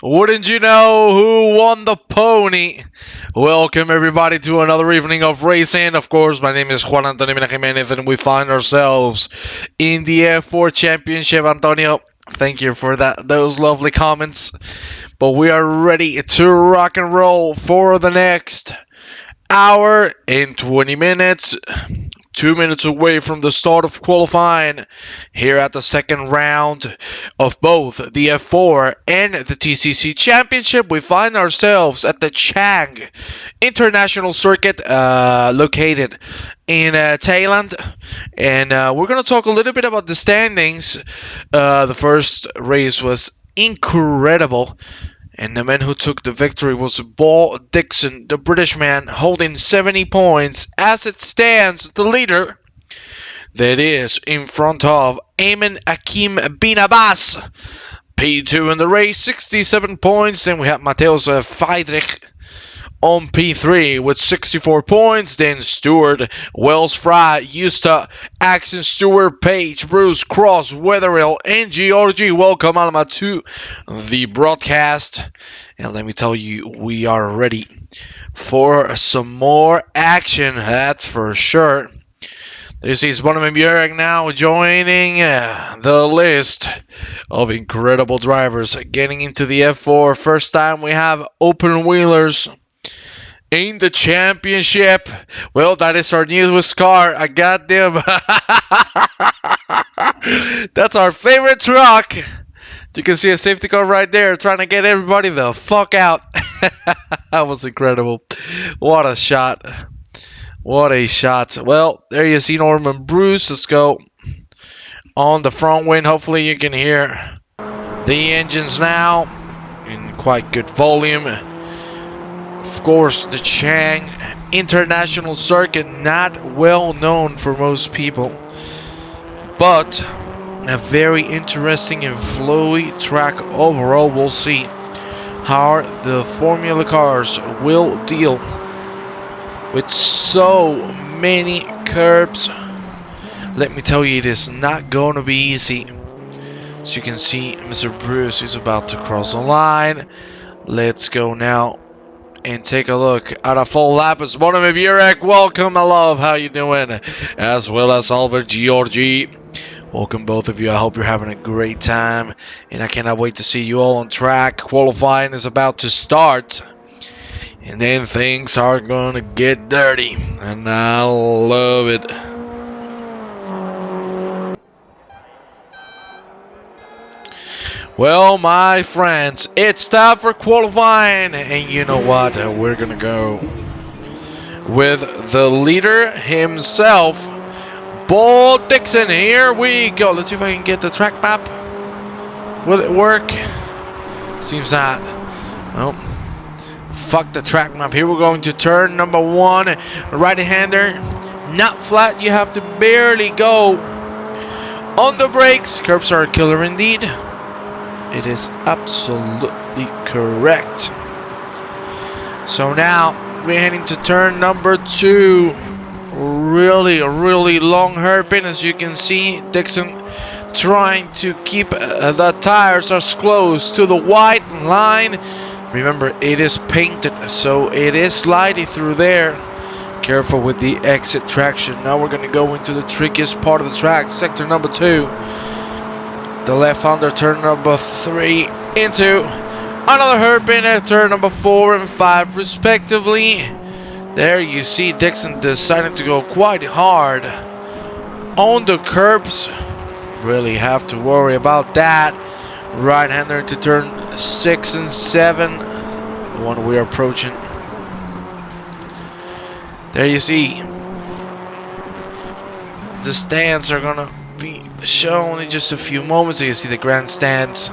Wouldn't you know who won the pony? Welcome everybody to another evening of racing. Of course, my name is Juan Antonio Jimenez and we find ourselves in the F4 Championship. Antonio, thank you for those lovely comments. But we are ready to rock and roll for the next hour and 20 minutes. 2 minutes away from the start of qualifying here at the second round of both the F4 and the TCC Championship. We find ourselves at the Chang International Circuit located in Thailand, and we're going to talk a little bit about the standings. The first race was incredible, and the man who took the victory was Paul Dixon, the British man, holding 70 points as it stands. The leader, that is in front of Ayman Akim bin Abbas, P2 in the race, 67 points. Then we have Mateusz Friedrich on P3 with 64 points. Then Stewart, Wells Fry, Justa, Axon, Stewart, Page, Bruce, Cross, Wetherill, and Georgie. Welcome, Alma, to the broadcast. And let me tell you, we are ready for some more action, that's for sure. This is Bonham Björk now joining the list of incredible drivers getting into the F4. First time we have open wheelers in the championship. Well, that is our newest car. I got them. That's our favorite truck. You can see a safety car right there trying to get everybody the fuck out. That was incredible. What a shot. What a shot. Well, there you see Norman Bruce. Let's go on the front wing. Hopefully you can hear the engines now in quite good volume. Of course, the Chang International Circuit, not well known for most people, but a very interesting and flowy track overall. We'll see how the Formula cars will deal with so many curbs. Let me tell you, it is not going to be easy. As you can see, Mr. Bruce is about to cross the line. Let's go now and take a look at a full lap. It's Bonham Björk. Welcome, I love how you doing, as well as Albert Georgie. Welcome both of you. I hope you're having a great time, and I cannot wait to see you all on track. Qualifying is about to start, and then things are gonna get dirty, and I love it. Well, my friends, it's time for qualifying, and you know what? We're gonna go with the leader himself, Paul Dixon. Here we go. Let's see if I can get the track map. Will it work? Seems not. Well, fuck the track map. Here we're going to turn number 1, right-hander, not flat. You have to barely go on the brakes. Curbs are a killer indeed. It is absolutely correct. So now we're heading to turn number 2. Really long hairpin, as you can see. Dixon trying to keep the tires as close to the white line. Remember, it is painted, so it is slidey through there. Careful with the exit traction. Now we're going to go into the trickiest part of the track, sector number 2. The left under turn number 3 into another hairpin at turn number 4 and 5 respectively. There you see Dixon deciding to go quite hard on the curbs. Really have to worry about that. Right-hander into turn 6 and 7, the one we're approaching. There you see the stands are gonna be shown in just a few moments. So you see the grandstands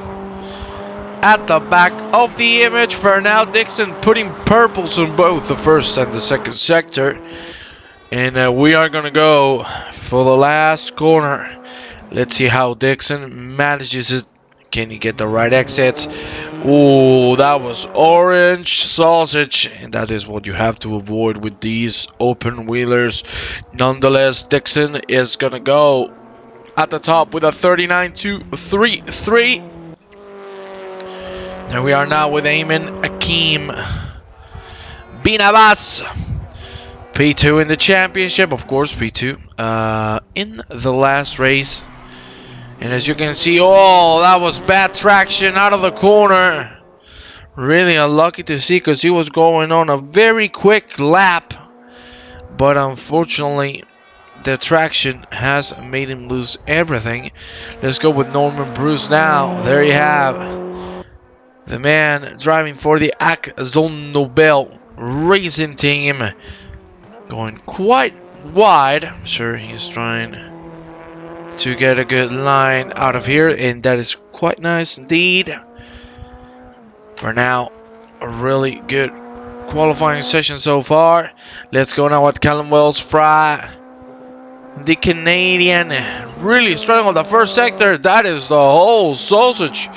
at the back of the image. For now, Dixon putting purples on both the first and the second sector. And we are gonna go for the last corner. Let's see how Dixon manages it. Can he get the right exits? Oh, that was orange sausage, and that is what you have to avoid with these open wheelers. Nonetheless, Dixon is gonna go at the top with a 39.233. There we are now with Ayman Akeem Binabas, P2 in the championship, of course, P2 in the last race. And as you can see, oh, that was bad traction out of the corner. Really unlucky to see because he was going on a very quick lap. But unfortunately, the traction has made him lose everything. Let's go with Norman Bruce now. There you have the man driving for the Akzon Nobel racing team. Going quite wide. I'm sure he's trying to get a good line out of here, and that is quite nice indeed. For now, a really good qualifying session so far. Let's go now with Callum Wells-Fry, the Canadian, really struggling on the first sector. That is the whole sausage.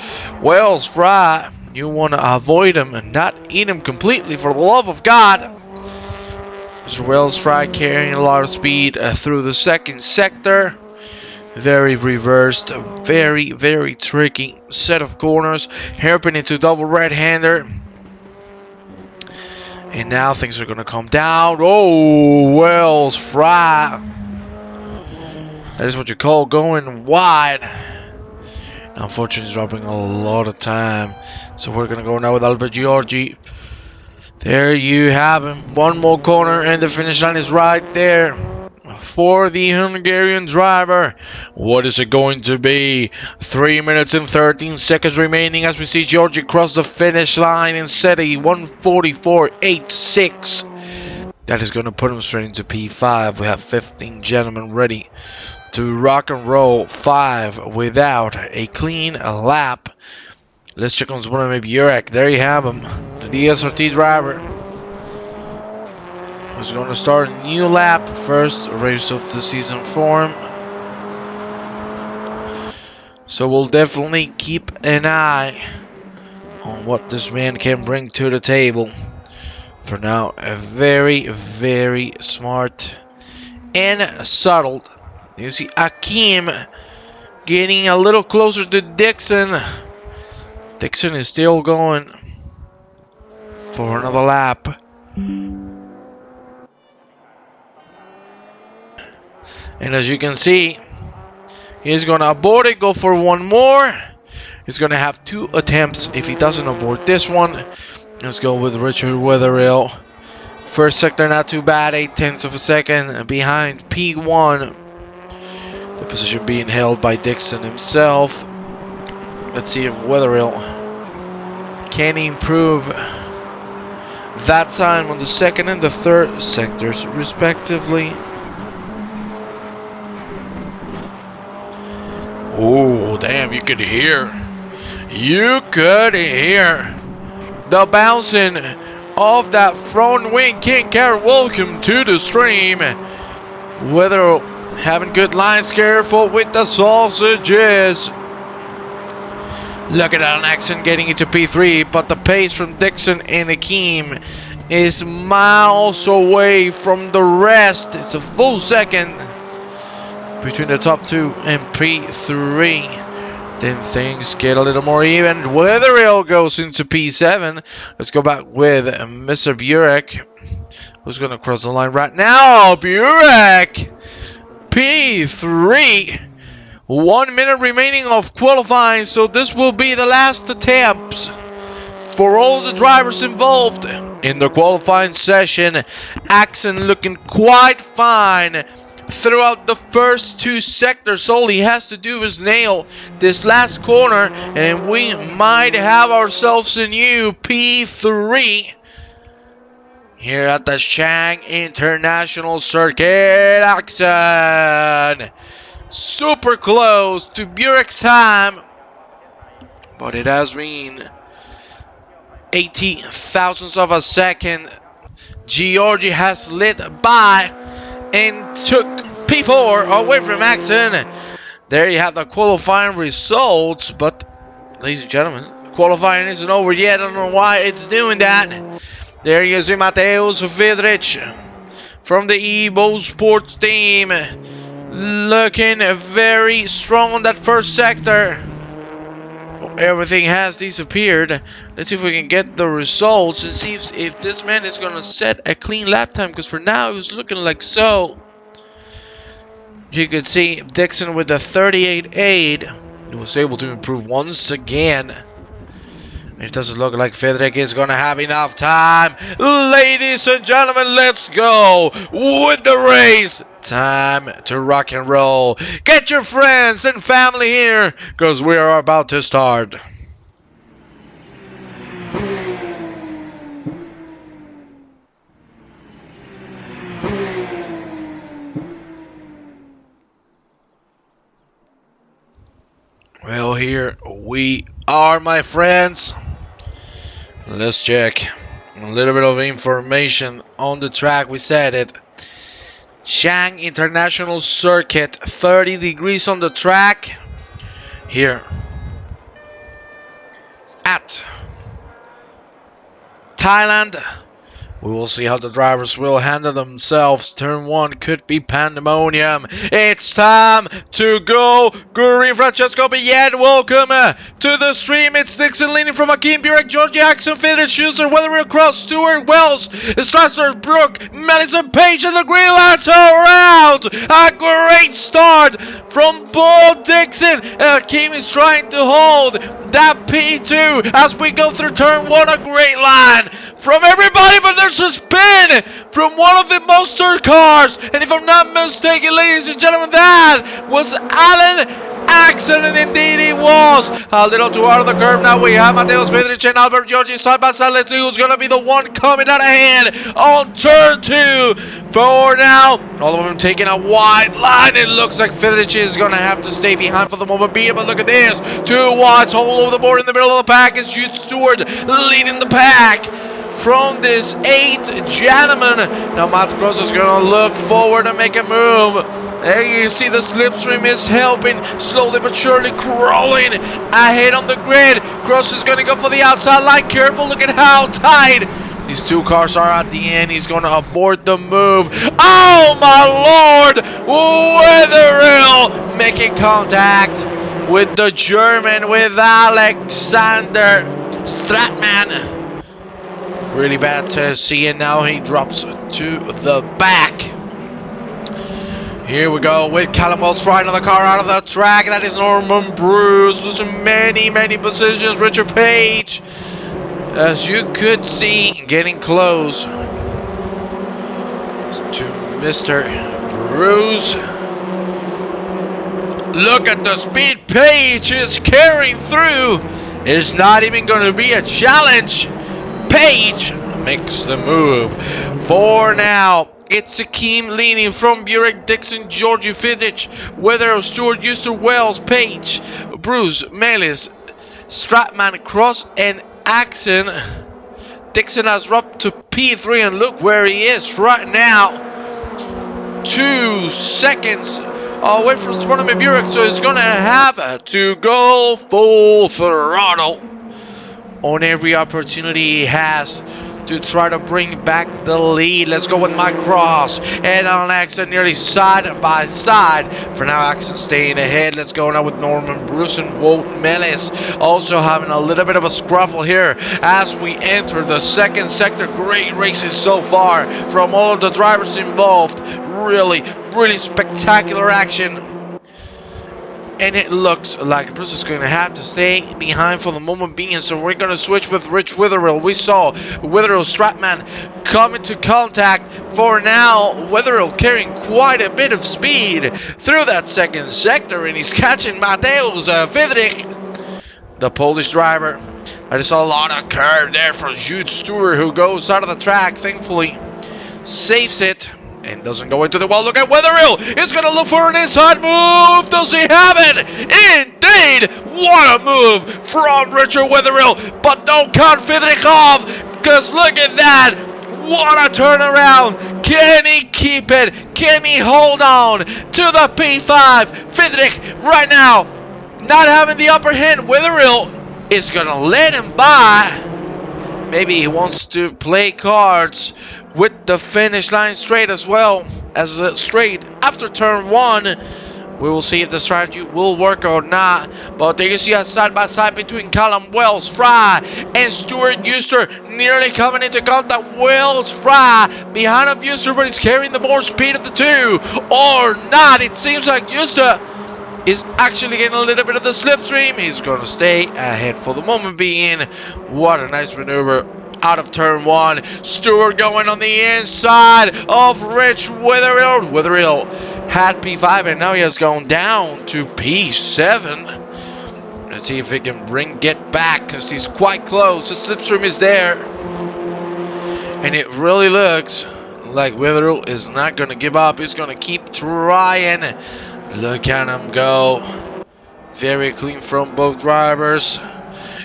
Wells-Fry, you want to avoid him and not eat him completely, for the love of God. Mr. Wells-Fry carrying a lot of speed through the second sector. Very reversed, very, very tricky set of corners. Hairpin into double right-hander. And now things are going to come down. Oh, Wells-Fry. That is what you call going wide. Unfortunately, he's dropping a lot of time. So we're going to go now with Albert Giorgi. There you have him. One more corner and the finish line is right there for the Hungarian driver. What is it going to be? 3 minutes and 13 seconds remaining as we see Georgie cross the finish line and set a 1:44.86. That is going to put him straight into P5. We have 15 gentlemen ready to rock and roll 5 without a clean lap. Let's check on Zbigniew Burek. There you have him, the DSRT driver. Who's going to start a new lap, first race of the season for him. So we'll definitely keep an eye on what this man can bring to the table. For now, a very, very smart and subtle. You see Akeem getting a little closer to Dixon. Dixon is still going for another lap. And as you can see, he's going to abort it, go for one more. He's going to have 2 attempts if he doesn't abort this one. Let's go with Richard Wetherill. First sector not too bad, 0.8 of a second behind P1. The position being held by Dixon himself. Let's see if Wetherill can improve that time on the second and the third sectors respectively. Oh, damn, you could hear the bouncing of that front wing. King Car, welcome to the stream. Whether having good lines, careful with the sausages. Look at that accent getting into P3, but the pace from Dixon and Akeem is miles away from the rest. It's a full second between the top 2 and P3. Then things get a little more even. Wetherill goes into P7. Let's go back with Mr. Burek, who's going to cross the line right now. Burek, P3. 1 minute remaining of qualifying, so this will be the last attempts for all the drivers involved in the qualifying session. Axon looking quite fine throughout the first 2 sectors. All he has to do is nail this last corner, and we might have ourselves a new P3 here at the Chang International Circuit. Axon super close to Burek's time, but it has been 80 thousandths of a second. Georgie has lit by and took P4 away from Axon. There you have the qualifying results, but ladies and gentlemen, qualifying isn't over yet. I don't know why it's doing that. There you see Mateusz Vidrich from the Evo Sports team, looking very strong on that first sector. Everything has disappeared. Let's see if we can get the results and see if this man is going to set a clean lap time, because for now it was looking like so. You could see Dixon with the 38.8. He was able to improve once again. It doesn't look like Federic is going to have enough time. Ladies and gentlemen, let's go with the race. Time to rock and roll. Get your friends and family here, because we are about to start. Well, here we are, my friends. Let's check a little bit of information on the track. We said it. Chang International Circuit, 30 degrees on the track. Here at Thailand. We will see how the drivers will handle themselves. Turn 1 could be pandemonium. It's time to go. Green Francesco Billet, welcome to the stream. It's Dixon leading from Akeem Burek, Georgie Axon, Fidel Schuster, Weatherby Cross, Stewart Wells, Strasser, Brook, Melissa Page, and the green lights are out. A great start from Paul Dixon. Akeem is trying to hold that P2 as we go through turn 1. A great line from everybody, but there's a spin from one of the monster cars, and if I'm not mistaken, ladies and gentlemen, that was Alan Axon, and indeed he was. A little too out of the curve. Now we have Mateusz Vidrich and Albert Giorgi side by side. Let's see who's going to be the one coming out ahead on turn 2. For now, all of them taking a wide line. It looks like Vidrich is going to have to stay behind for the moment being, but look at this. 2 wides all over the board in the middle of the pack is Jude Stewart leading the pack from this 8 gentleman. Now Matt Cross is going to look forward and make a move. There you see the slipstream is helping, slowly but surely crawling ahead on the grid. Cross is going to go for the outside line. Careful, look at how tight these 2 cars are at the end. He's going to abort the move. Oh my lord! Weatherill making contact with the German, with Alexander Stratman. Really bad to see, and now he drops to the back. Here we go with Callum Wells riding the car out of the track. That is Norman Bruce losing many positions. Richard Page, as you could see, getting close to Mr. Bruce. Look at the speed Page is carrying through. It's not even going to be a challenge. Page makes the move. For now, it's Akeem leaning from Burek, Dixon, Georgie Fidich, Weather, Stewart, Euster, Wells, Page, Bruce, Melis, Stratman, Cross, and Axon. Dixon has dropped to P3, and look where he is right now. 2 seconds away from Sportman Burek, so he's going to have to go full throttle on every opportunity he has to try to bring back the lead. Let's go with Mike Cross and Alan Axon nearly side by side. For now, Axon staying ahead. Let's go now with Norman Bruce and Walt Melis also having a little bit of a scruffle here as we enter the second sector. Great races so far from all of the drivers involved. Really spectacular action. And it looks like Bruce is going to have to stay behind for the moment being. So we're going to switch with Rich Witherill. We saw Witherill Stratman come into contact. For now, Witherill carrying quite a bit of speed through that second sector. And he's catching Mateusz Friedrich, the Polish driver. I just saw a lot of curve there for Jude Stewart, who goes out of the track, thankfully. Saves it. And doesn't go into the wall. Look at Witherill. He's going to look for an inside move. Does he have it? Indeed. What a move from Richard Witherill. But don't count Friedrich off. Because look at that. What a turnaround. Can he keep it? Can he hold on to the P5? Friedrich right now not having the upper hand. Witherill is going to let him by. Maybe he wants to play cards with the finish line straight as well as straight after turn 1. We will see if the strategy will work or not. But there you see a side by side between Callum Wells Fry and Stuart Euster, nearly coming into contact. Wells Fry behind of Euster, but he's carrying the more speed of the two, or not. It seems like Euster is actually getting a little bit of the slipstream. He's going to stay ahead for the moment being. What a nice maneuver out of turn 1. Stewart going on the inside of Rich Witherill. Witherill had P5 and now he has gone down to P7. Let's see if he can get back because he's quite close. The slipstream is there. And it really looks like Witherill is not going to give up. He's going to keep trying. Look at him go. Very clean from both drivers.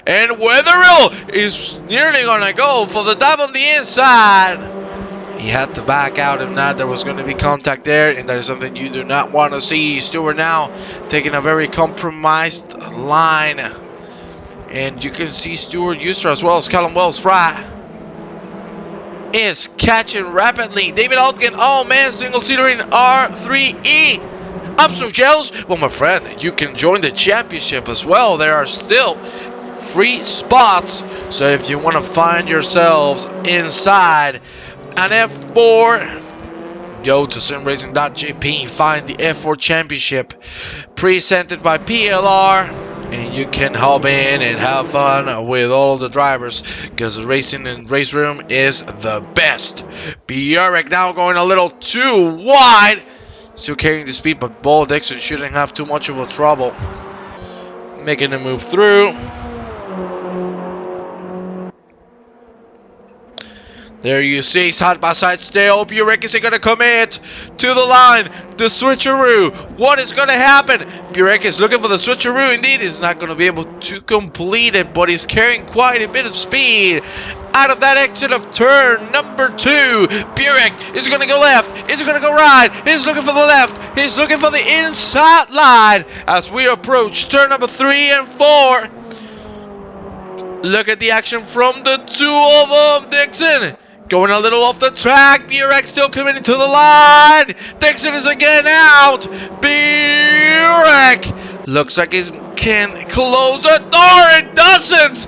And Witherill is nearly going to go for the dive on the inside. He had to back out. If not, there was going to be contact there. And that is something you do not want to see. Stewart now taking a very compromised line. And you can see Stuart Euster as well as Callum Wells Fry is catching rapidly. David Altgen, oh man, single seater in R3E. I'm so jealous. Well, my friend, you can join the championship as well. There are still free spots. So if you want to find yourselves inside an F4, go to simracing.jp, find the F4 Championship presented by PLR, and you can hop in and have fun with all of the drivers because the racing and race room is the best. Bjorek now going a little too wide. Still carrying the speed, but Bo Dixon shouldn't have too much of a trouble making a move through. There you see, side by side still. Burek is going to commit to the line. The switcheroo. What is going to happen? Burek is looking for the switcheroo. Indeed, he's not going to be able to complete it, but he's carrying quite a bit of speed out of that exit of turn number 2. Burek is going to go left. Is he going to go right? He's looking for the left. He's looking for the inside line as we approach turn number 3 and 4. Look at the action from the two of them. Dixon going a little off the track. Burek still coming into the line. Dixon is again out. Burek looks like he can close the door. It doesn't.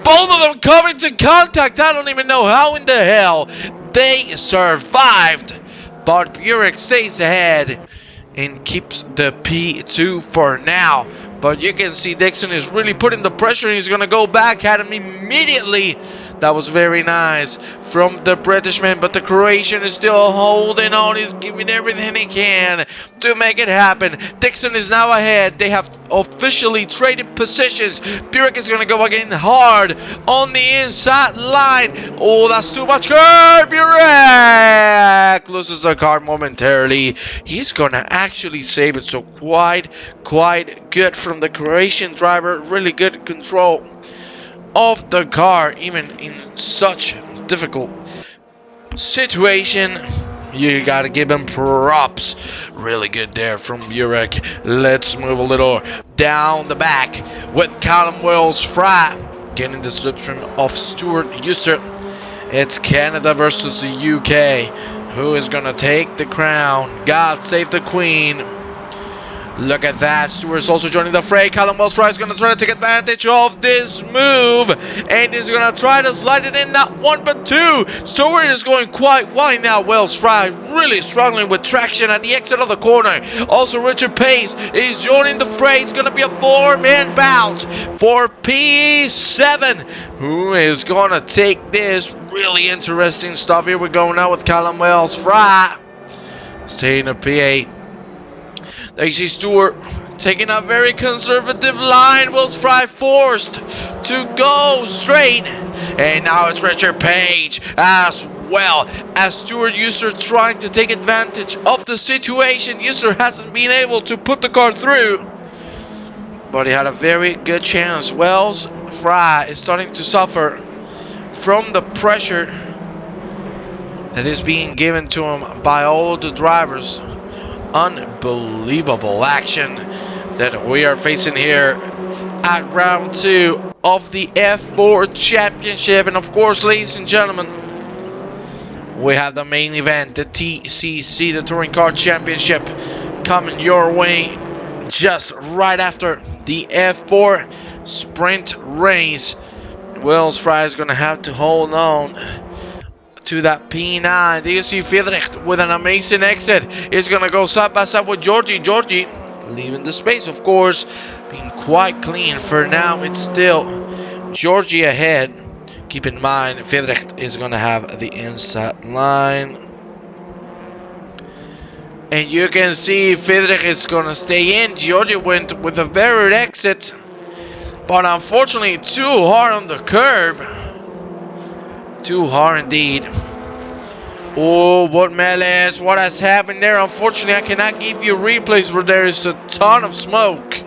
Both of them coming to contact. I don't even know how in the hell they survived. But Burek stays ahead and keeps the P2 for now. But you can see Dixon is really putting the pressure. He's going to go back at him immediately. That was very nice from the Britishman. But the Croatian is still holding on. He's giving everything he can to make it happen. Dixon is now ahead. They have officially traded positions. Burek is going to go again hard on the inside line. Oh, that's too much curve. Burek loses the car momentarily. He's going to actually save it. So quite good from the Croatian driver. Really good control of the car, even in such difficult situation. You gotta give him props. Really good there from Burek. Let's move a little down the back with Callum Wells Fry getting the slipstream of Stuart Euster. It's Canada versus the UK. Who is gonna take the crown? God save the Queen. Look at that. Stewart's also joining the fray. Callum Wells-Fry is going to try to take advantage of this move. And he's going to try to slide it in, not one but two. Stewart is going quite wide now. Wells-Fry really struggling with traction at the exit of the corner. Also, Richard Pace is joining the fray. It's going to be a four-man bout for P7. Who is going to take this? Really interesting stuff. Here we go now with Callum Wells-Fry. Staying at P8. There you see Stewart taking a very conservative line. Wells-Fry forced to go straight. And now it's Richard Page as well as Stewart User trying to take advantage of the situation. User hasn't been able to put the car through, but he had a very good chance. Wells-Fry is starting to suffer from the pressure that is being given to him by all of the drivers. Unbelievable action that we are facing here at round 2 of the F4 Championship. And of course, ladies and gentlemen, we have the main event, the TCC, the Touring Car Championship, coming your way just right after the F4 sprint race. Wells-Fry is going to have to hold on to that P9. Do you see Friedrich with an amazing exit? He's going to go side by side with Georgie. Georgie leaving the space, of course, being quite clean for now. It's still Georgie ahead. Keep in mind, Friedrich is going to have the inside line. And you can see Friedrich is going to stay in. Georgie went with a very exit, but unfortunately too hard on the curb. Too hard indeed. Oh, what malice. What has happened there? Unfortunately, I cannot give you replays where there is a ton of smoke.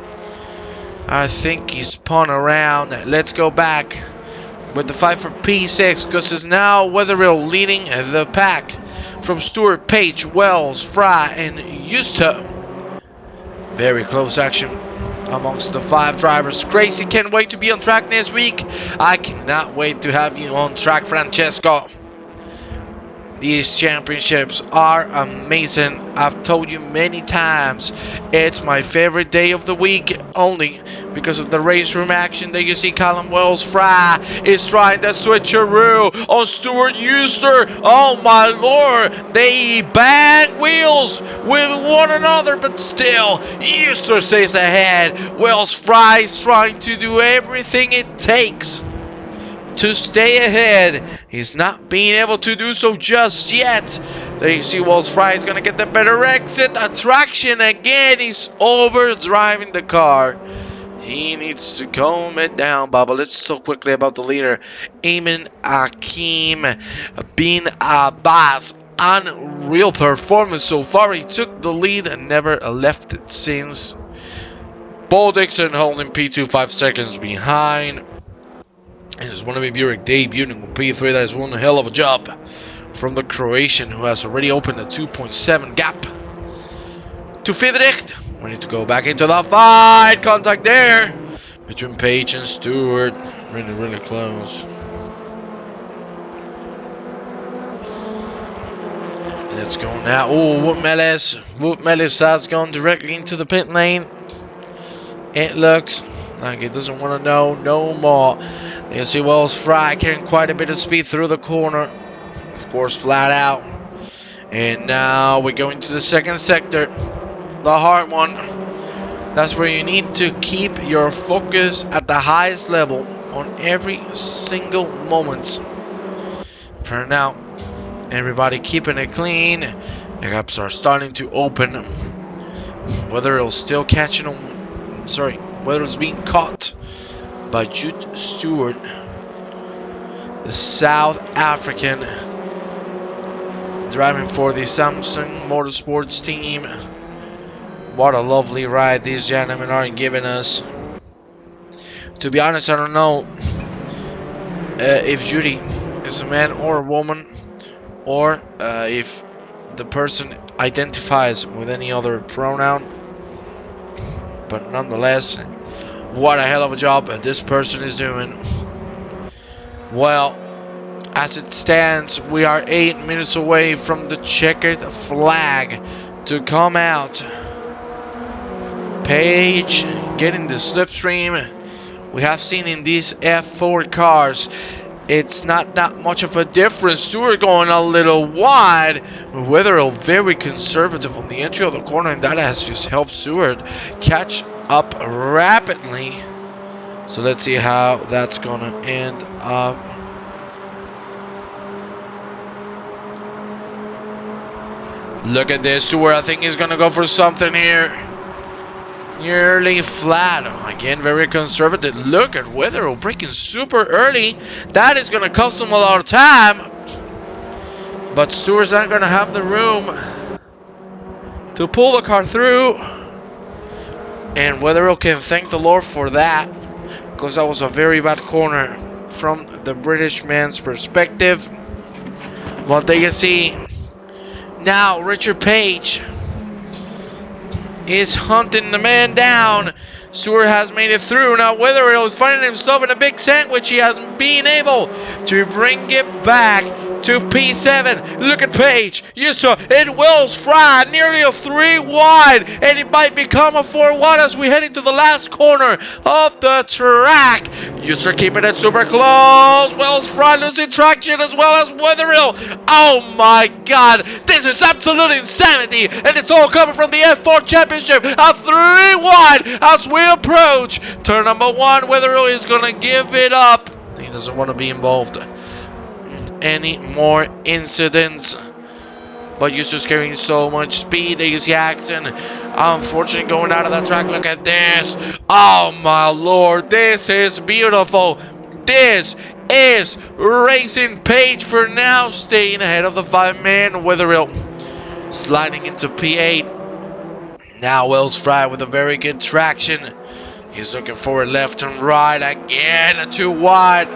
I think he spun around. Let's go back with the fight for P6, because it's now Weatherill leading the pack from Stewart, Page, Wells-Fry, and Justa. Very close action amongst the 5 drivers. Crazy, can't wait to be on track next week. I cannot wait to have you on track, Francesco. These championships are amazing. I've told you many times, it's my favorite day of the week, only because of the race room action that you see. Callum Wells-Fry is trying the switcheroo on Stewart Uster. Oh my lord, they bang wheels with one another, but still Uster stays ahead. Wells-Fry is trying to do everything it takes to stay ahead. He's not being able to do so just yet. There you see Wells-Fry is going to get the better exit. Attraction again. He's overdriving the car. He needs to calm it down, Baba. Let's talk quickly about the leader. Ayman Hakim bin Abbas. Unreal performance so far. He took the lead and never left it since. Bo Dixon holding P2 5 seconds behind. And it's one of Buick debuting with P3. That is one hell of a job from the Croatian, who has already opened a 2.7 gap to Friedrich. We need to go back into the fight. Contact there between Page and Stewart. Really close. Let's go now. Oh, Wout Melis has gone directly into the pit lane. It looks like it doesn't want to know no more. You see Wells-Fry carrying quite a bit of speed through the corner. Of course, flat out. And now we go into the second sector. The hard one. That's where you need to keep your focus at the highest level on every single moment. For now, everybody keeping it clean. The gaps are starting to open. Whether it'll still catching them. Sorry, whether it's being caught by Jude Stewart, the South African, driving for the Samsung Motorsports team. What a lovely ride these gentlemen are giving us. To be honest, I don't know if Judy is a man or a woman, or if the person identifies with any other pronoun. But nonetheless, what a hell of a job this person is doing. Well, as it stands, we are 8 minutes away from the checkered flag to come out. Page getting the slipstream. We have seen in these F4 cars, it's not that much of a difference. Stewart going a little wide. Wetherill very conservative on the entry of the corner, and that has just helped Stewart catch up rapidly. So let's see how that's gonna end up. Look at this. Stewart, I think he's gonna go for something here. Nearly flat. Again, very conservative. Look at Wetherill breaking super early. That is going to cost him a lot of time. But Stewart's not going to have the room to pull the car through. And Wetherill can thank the Lord for that, because that was a very bad corner from the British man's perspective. But there you see. Now, Richard Page is hunting the man down. Stewart has made it through. Now Wetherill is finding himself in a big sandwich. He has been able to bring it back to P7. Look at Page. You saw it. Wells Fry nearly a 3 wide, and it might become a 4 wide as we head into the last corner of the track. User keeping it super close. Wells Fry losing traction as well as Wetherill. Oh my God, this is absolute insanity, and it's all coming from the F4 Championship. A 3 wide as we approach turn number 1. Wetherill is gonna give it up. He doesn't want to be involved any more incidents, but User's carrying so much speed. There you see Jackson, unfortunately, going out of the track. Look at this. Oh my Lord, this is beautiful. This is racing. Page for now staying ahead of the 5-man. Wetherill sliding into P8. Now Wells Fry with a very good traction. He's looking forward left and right. Again, 2 wide.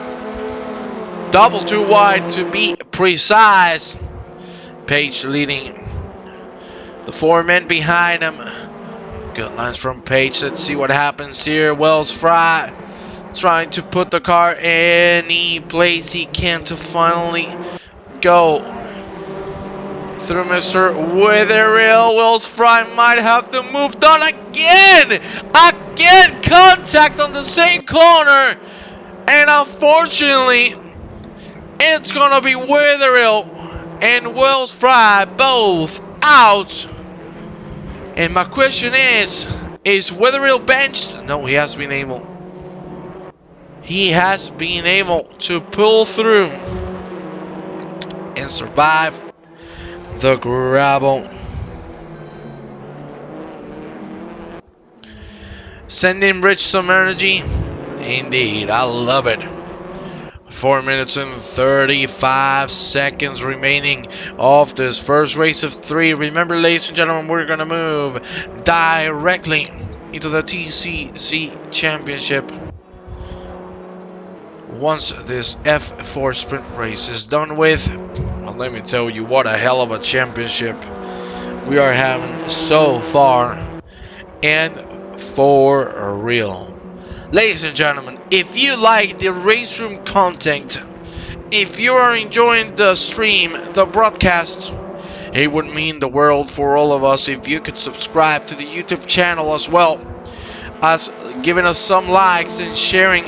Double 2 wide to be precise. Page leading. The 4 men behind him. Good lines from Page. Let's see what happens here. Wells Fry trying to put the car any place he can to finally go through Mr. Wetherill. Wells Fry might have to move down again. Again, contact on the same corner. And unfortunately, it's going to be Wetherill and Wells Fry both out. And my question is Wetherill benched? No, he has been able. He has been able to pull through and survive the gravel. Sending Rich some energy. Indeed, I love it. 4 minutes and 35 seconds remaining of this first race of 3. Remember, ladies and gentlemen, we're going to move directly into the TCC Championship once this F4 sprint race is done with. Well, let me tell you, what a hell of a championship we are having so far, and for real. Ladies and gentlemen, if you like the race room content, if you are enjoying the stream, the broadcast, it would mean the world for all of us if you could subscribe to the YouTube channel, as well as giving us some likes and sharing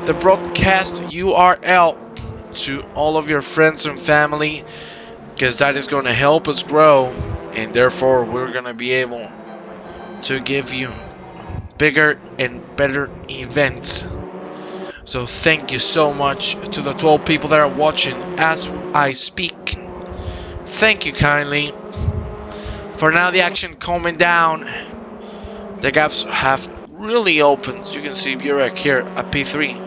the broadcast URL to all of your friends and family, because that is going to help us grow, and therefore we're going to be able to give you bigger and better events. So thank you so much to the 12 people that are watching as I speak. Thank you kindly. For now, the action calming down. The gaps have really opened. You can see Burek here at P3.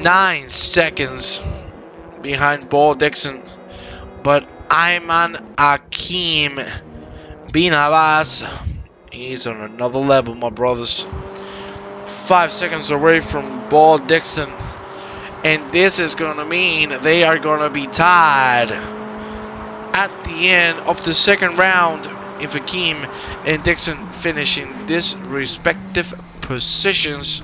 9 seconds behind Bo Dixon. But Ayman Akim bin Abbas, he's on another level, my brothers. 5 seconds away from Bo Dixon. And this is going to mean they are going to be tied at the end of the second round, if Akeem and Dixon finish in these respective positions.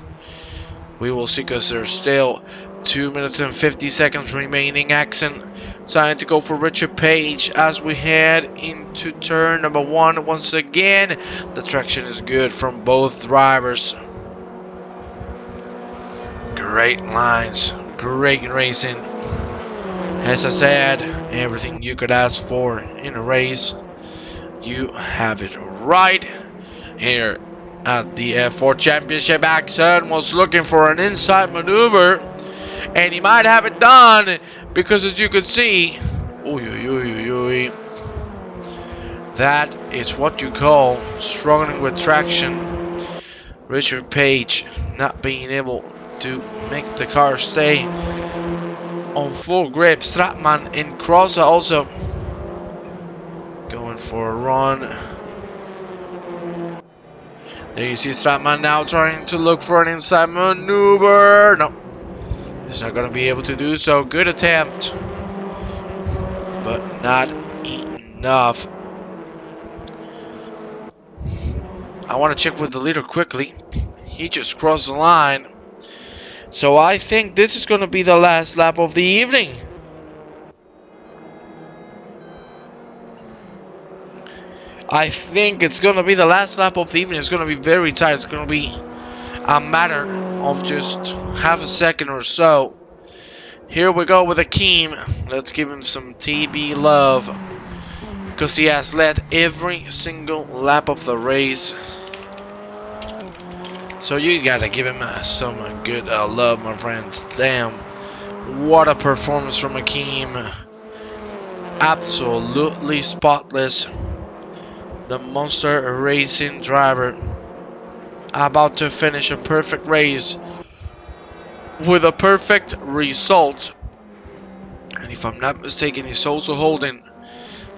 We will see, because there's still 2 minutes and 50 seconds remaining. Action trying to go for Richard Page as we head into turn number 1. Once again, the traction is good from both drivers. Great lines, great racing. As I said, everything you could ask for in a race, you have it right here at the F4 Championship. Axon was looking for an inside maneuver, and he might have it done, because as you can see, that is what you call struggling with traction. Richard Page not being able to make the car stay on full grip. Stratman and Crossa also going for a run. There you see Stratman now trying to look for an inside maneuver. No, he's not going to be able to do so. Good attempt, but not enough. I want to check with the leader quickly. He just crossed the line. So I think this is going to be the last lap of the evening. I think it's going to be the last lap of the evening. It's going to be very tight. It's going to be a matter of just half a second or so. Here we go with Akeem. Let's give him some TB love, because he has led every single lap of the race. So you gotta give him some good love, my friends. Damn, what a performance from Akeem. Absolutely spotless. The monster racing driver, about to finish a perfect race with a perfect result. And if I'm not mistaken, he's also holding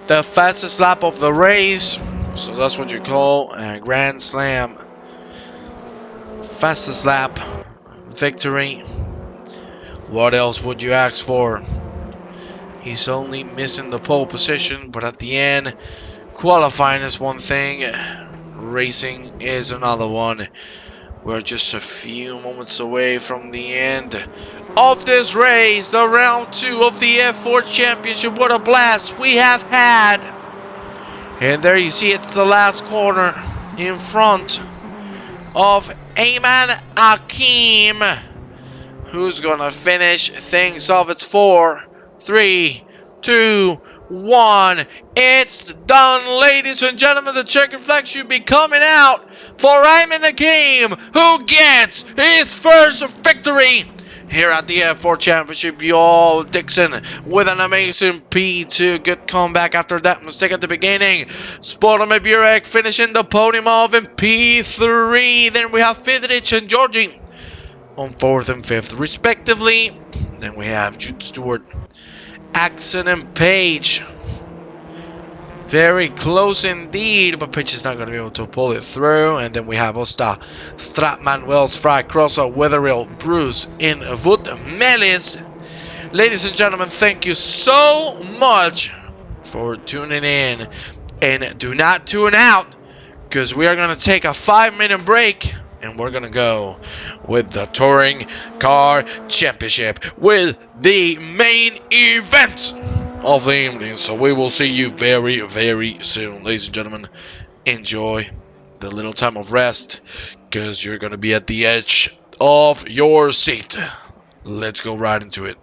the fastest lap of the race. So that's what you call a Grand Slam. Fastest lap victory. What else would you ask for? He's only missing the pole position, but at the end, qualifying is one thing, racing is another one. We're just a few moments away from the end of this race, the round 2 of the F4 Championship. What a blast we have had. And there you see, it's the last corner in front of Ayman Akeem, who's gonna finish things off. It's 4, 3, 2, 1. It's done, ladies and gentlemen. The checkered flag should be coming out for Ayman Akeem, who gets his first victory here at the F4 Championship. Yo, Dixon with an amazing P2. Good comeback after that mistake at the beginning. Spodomer Burek finishing the podium off in P3. Then we have Fidrich and Georgie on 4th and 5th respectively. Then we have Jude Stewart, Axon and Page. Very close indeed, but Page is not going to be able to pull it through. And then we have Osta, Stratman, Wells, Fry, Crosser, Wetherill, Bruce, in Wood, Melis. Ladies and gentlemen, thank you so much for tuning in. And do not tune out, because we are going to take a 5-minute break. And we're going to go with the Touring Car Championship with the main event of the evening. So we will see you very, very soon. Ladies and gentlemen, enjoy the little time of rest, because you're going to be at the edge of your seat. Let's go right into it.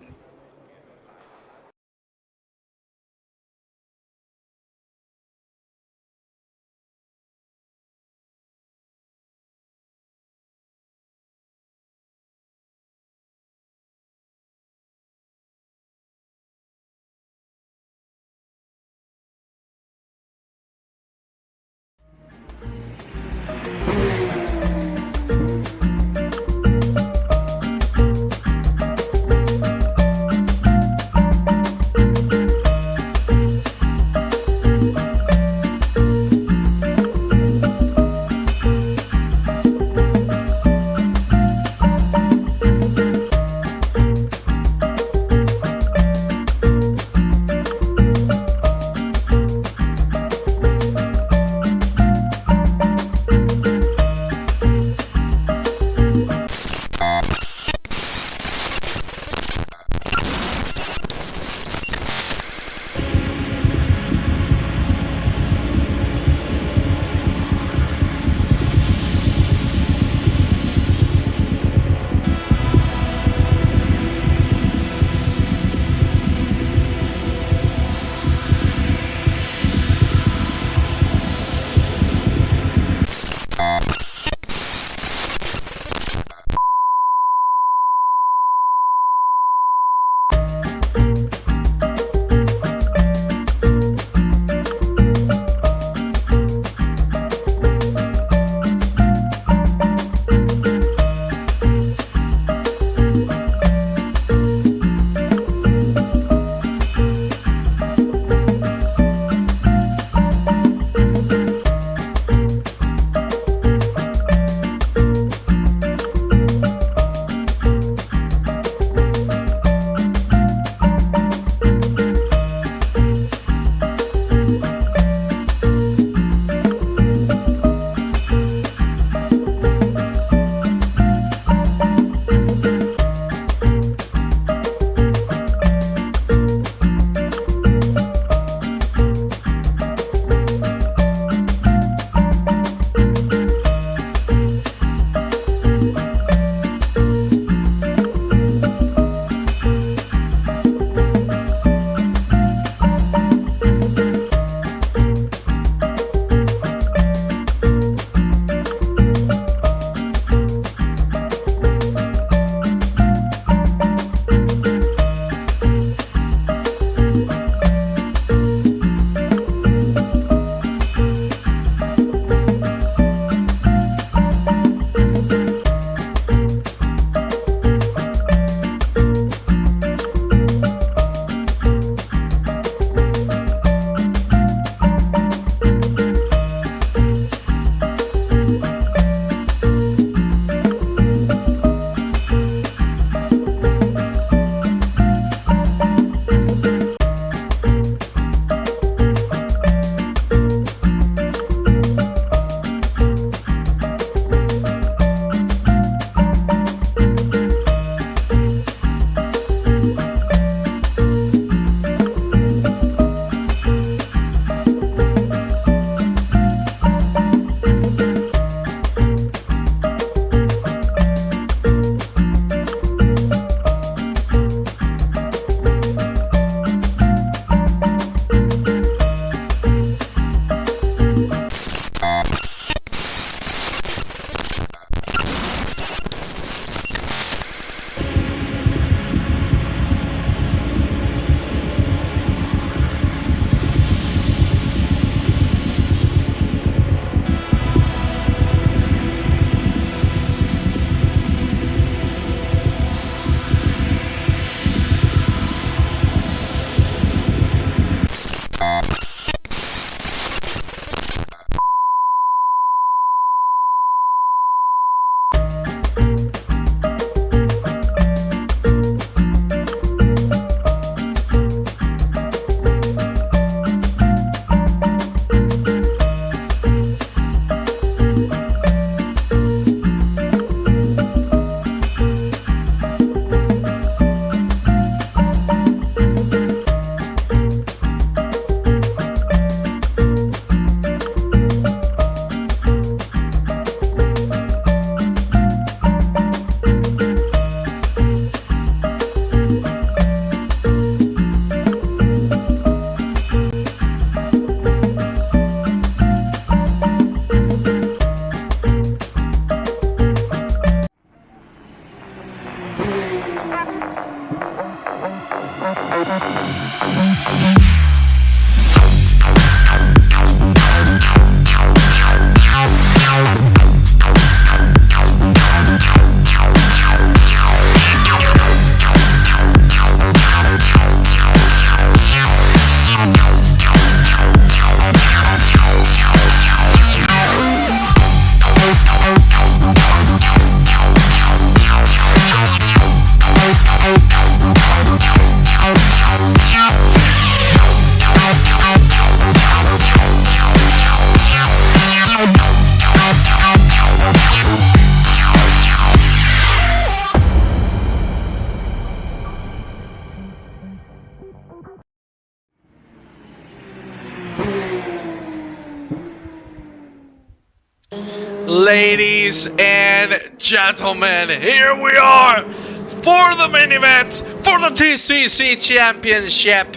Ladies and gentlemen, here we are for the main event for the TCC Championship.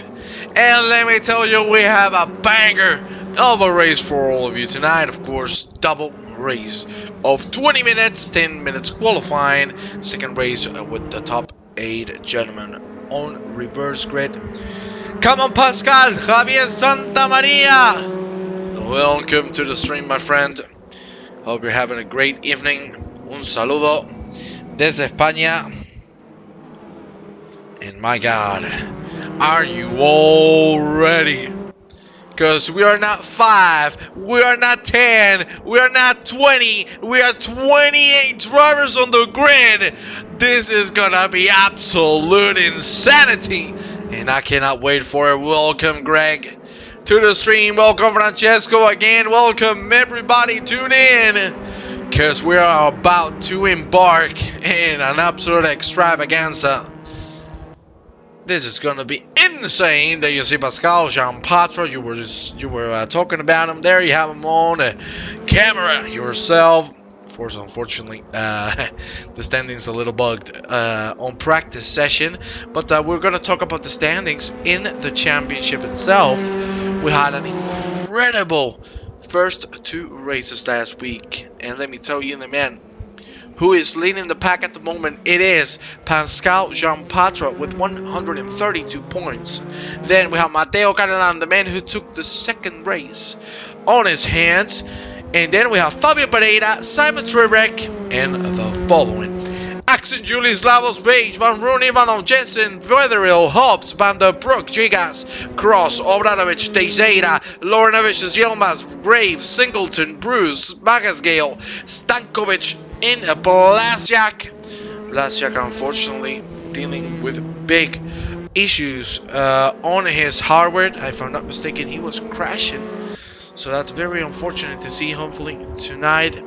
And let me tell you, we have a banger of a race for all of you tonight. Of course, double race of 20 minutes, 10 minutes qualifying. Second race with the top 8 gentlemen on reverse grid. Come on, Pascal, Javier Santa Maria. Welcome to the stream, my friend. Hope you're having a great evening. Un saludo desde España. And my God, are you all ready? Because we are not 5, we are not 10, we are not 20, we are 28 drivers on the grid. This is gonna be absolute insanity. And I cannot wait for it. Welcome, Greg, to the stream. Welcome, Francesco, again. Welcome, everybody. Tune in, because we are about to embark in an absolute extravaganza. This is gonna be insane. There you see Pascal Jean-Patra. You were talking about him there. You have him on camera yourself. Of course, unfortunately, the standings a little bugged on practice session, but we're gonna talk about the standings in the championship itself. We had an incredible first 2 races last week, and let me tell you, the man who is leading the pack at the moment, it is Pascal Jean-Patra with 132 points. Then we have Mateo Catalan, the man who took the second race on his hands. And then we have Fabio Pereira, Simon Trebek, and the following: Axel Julius, Lavos, Page, Van Rooney, Van Jensen, Weatherill, Hobbs, Van der Broek, Gigas, Cross, Obradovic, Teixeira, Lorenovich, Yilmaz, Graves, Singleton, Bruce, Magasgale, Stankovic, and Blasiak. Blasiak, unfortunately, dealing with big issues on his hardware. If I'm not mistaken, he was crashing. So that's very unfortunate to see. Hopefully tonight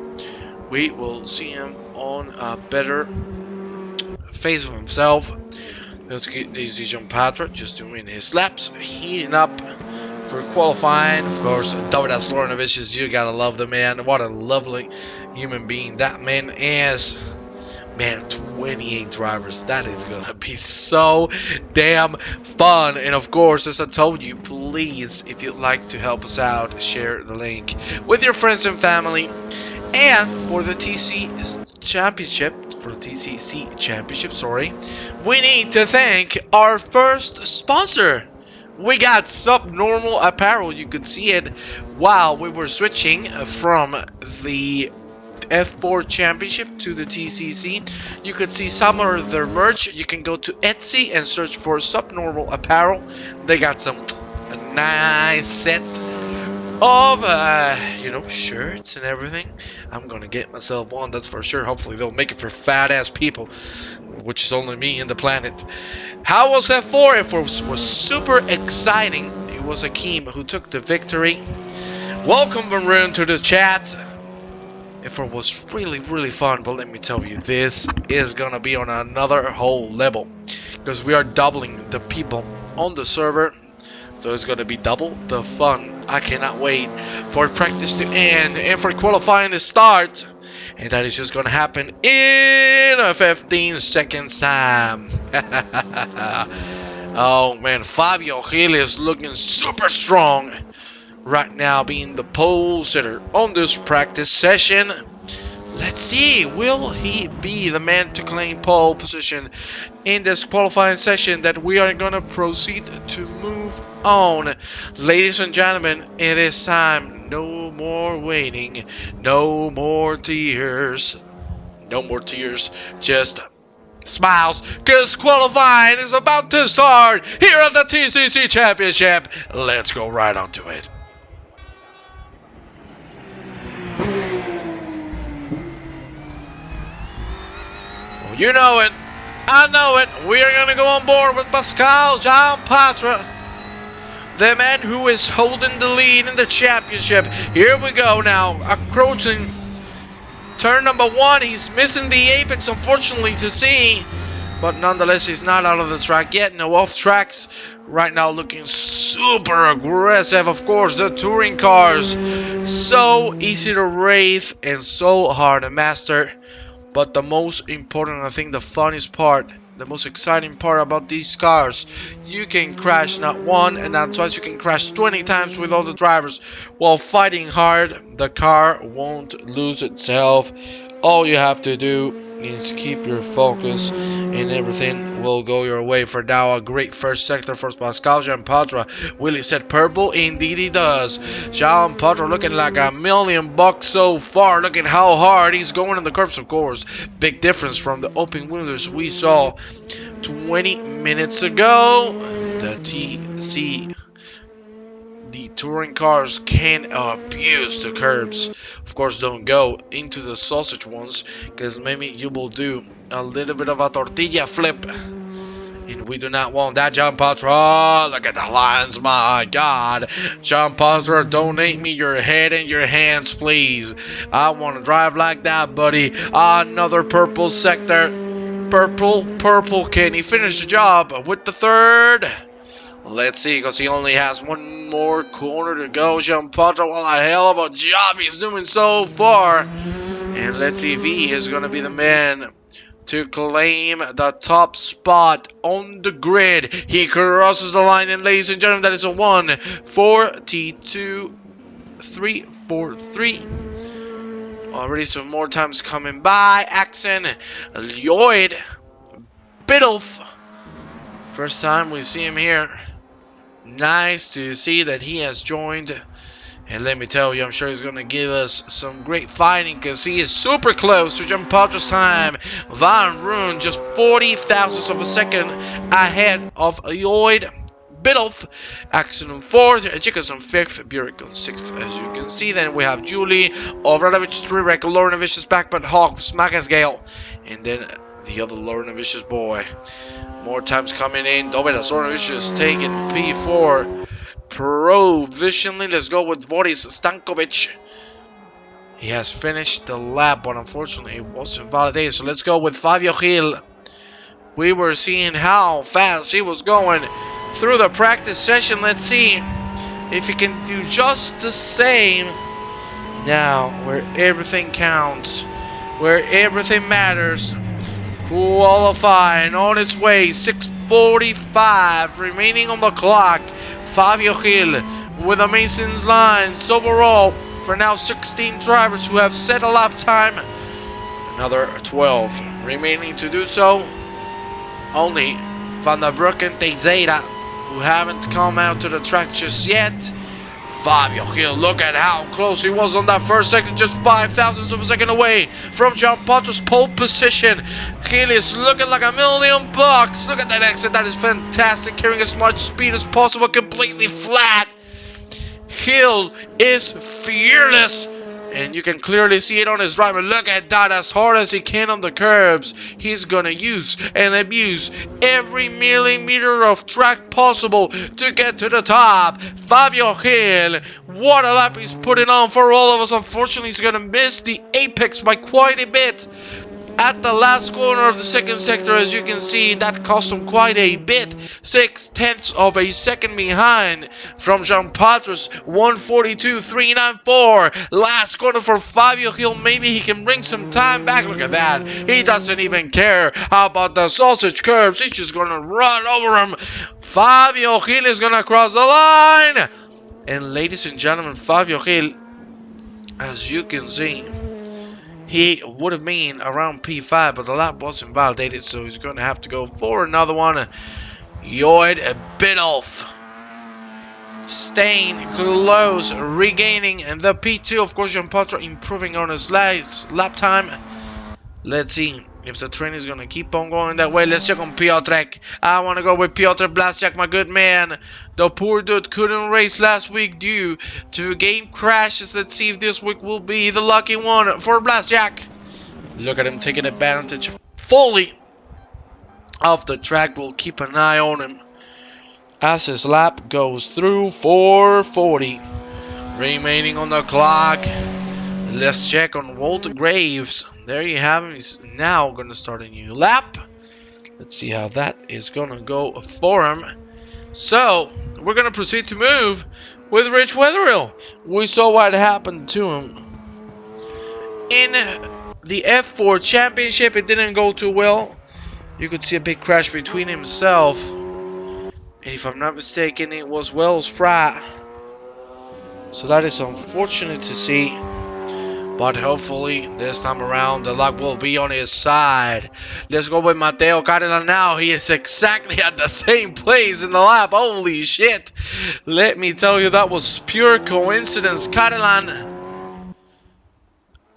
we will see him on a better face of himself. Let's get Daisy Jean-Patra just doing his laps, heating up for qualifying. Of course, Dovidas Lorenovich, you gotta love the man. What a lovely human being that man is. Man, 28 drivers. That is gonna be so damn fun. And of course, as I told you, please, if you'd like to help us out, share the link with your friends and family. And for the TCC Championship, sorry, we need to thank our first sponsor. We got Subnormal Apparel. You could see it while we were switching from the F4 Championship to the TCC. You could see some of their merch. You can go to Etsy and search for Subnormal Apparel. They got some nice set of shirts and everything. I'm gonna get myself one, that's for sure. Hopefully they'll make it for fat ass people, which is only me and the planet. How was F4? F4 was super exciting. It was Akeem who took the victory. Welcome, Varun, to the chat. F4 was really fun, but let me tell you, this is gonna be on another whole level, because we are doubling the people on the server. So it's going to be double the fun. I cannot wait for practice to end and for qualifying to start. And that is just going to happen in 15 seconds time. Oh man, Fabio Gil is looking super strong right now, being the pole sitter on this practice session. Let's see, will he be the man to claim pole position in this qualifying session that we are gonna proceed to move on? Ladies and gentlemen, it is time. No more waiting, no more tears. No more tears, just smiles, because qualifying is about to start here at the TCC Championship. Let's go right on to it. You know it. I know it. We are going to go on board with Pascal Jean-Patra, the man who is holding the lead in the championship. Here we go now. Approaching turn number 1. He's missing the apex, unfortunately, to see. But nonetheless, he's not out of the track yet. No off tracks. Right now looking super aggressive. Of course, the touring cars. So easy to race and so hard to master. But the most important, I think the funniest part, the most exciting part about these cars, you can crash not one and not twice, you can crash 20 times with other drivers. While fighting hard, the car won't lose itself. All you have to do is keep your focus and everything will go your way. For now, a great first sector for Pascal Jean-Patra. Will he set purple? Indeed he does. Jean-Patra looking like $1,000,000 so far. Look at how hard he's going in the curbs, of course. Big difference from the open wheelers we saw 20 minutes ago. The touring cars can abuse the curbs. Of course, don't go into the sausage ones, because maybe you will do a little bit of a tortilla flip. And we do not want that, Jean-Patra. Look at the lines, my God. Jean-Patra, donate me your head and your hands, please. I want to drive like that, buddy. Another purple sector. Purple. Can he finish the job with the third? Let's see, because he only has one more corner to go. Jean-Patra, what a hell of a job he's doing so far. And let's see if he is going to be the man to claim the top spot on the grid. He crosses the line, and ladies and gentlemen, that is a 1:42.343. Already some more times coming by. Axon, Lloyd, Biddulph. First time we see him here. Nice to see that he has joined. And let me tell you, I'm sure he's going to give us some great fighting, because he is super close to Jean-Patra's time. Van Roon just 40 thousandths of a second ahead of Lloyd. Biddulph, Axon on 4th, Jikas on 5th, Burek on 6th, as you can see. Then we have Julie, Obradovic, Trirek, Lornovich is back, but Hawk, Smagasgale, and then the other Lornovich's boy. More times coming in. Dovidas Lornovich is taking P4 provisionally. Let's go with Boris Stankovic. He has finished the lap, but unfortunately it wasn't validated. So let's go with Fabio Gil. We were seeing how fast he was going through the practice session. Let's see if he can do just the same now, where everything counts, where everything matters. Qualifying on its way, 6:45 remaining on the clock. Fabio Gil with amazing lines overall. For now, 16 drivers who have set a lap time. Another 12 remaining to do so. Only Van der Broek and Teixeira who haven't come out to the track just yet. Fabio Gil, look at how close he was on that first sector, just 5 thousandths of a second away from Jean-Patra's pole position. Gil is looking like $1,000,000. Look at that exit, that is fantastic, carrying as much speed as possible, completely flat. Gil is fearless, and you can clearly see it on his driver. Look at that, as hard as he can on the curbs. He's gonna use and abuse every millimeter of track possible to get to the top. Fabio Gil, what a lap he's putting on for all of us. Unfortunately, he's gonna miss the apex by quite a bit at the last corner of the second sector. As you can see, that cost him quite a bit. 0.6 of a second behind from Jean-Patra's 1:42.394. Last corner for Fabio Gil. Maybe he can bring some time back. Look at that. He doesn't even care about the sausage curbs. He's just gonna run over him. Fabio Gil is gonna cross the line. And ladies and gentlemen, Fabio Gil, as you can see, he would have been around P5, but the lap wasn't validated, so he's going to have to go for another one. Yoid Bidoff staying close, regaining the P2. Of course, Jean Patra improving on his lap time. Let's see if the train is going to keep on going that way. Let's check on Piotrek. I want to go with Piotr Blasiak, my good man. The poor dude couldn't race last week due to game crashes. Let's see if this week will be the lucky one for Blasiak. Look at him taking advantage fully of the track. We'll keep an eye on him as his lap goes through 440. Remaining on the clock. Let's check on Walter Graves. There you have him. He's now going to start a new lap. Let's see how that is going to go for him. So, we're going to proceed to move with Rich Wetherill. We saw what happened to him in the F4 Championship. It didn't go too well. You could see a big crash between himself, and if I'm not mistaken, it was Wells Fry. So that is unfortunate to see, but hopefully this time around the luck will be on his side. Let's go with Mateo Catalan now. He is exactly at the same place in the lap. Holy shit. Let me tell you, that was pure coincidence. Catalan,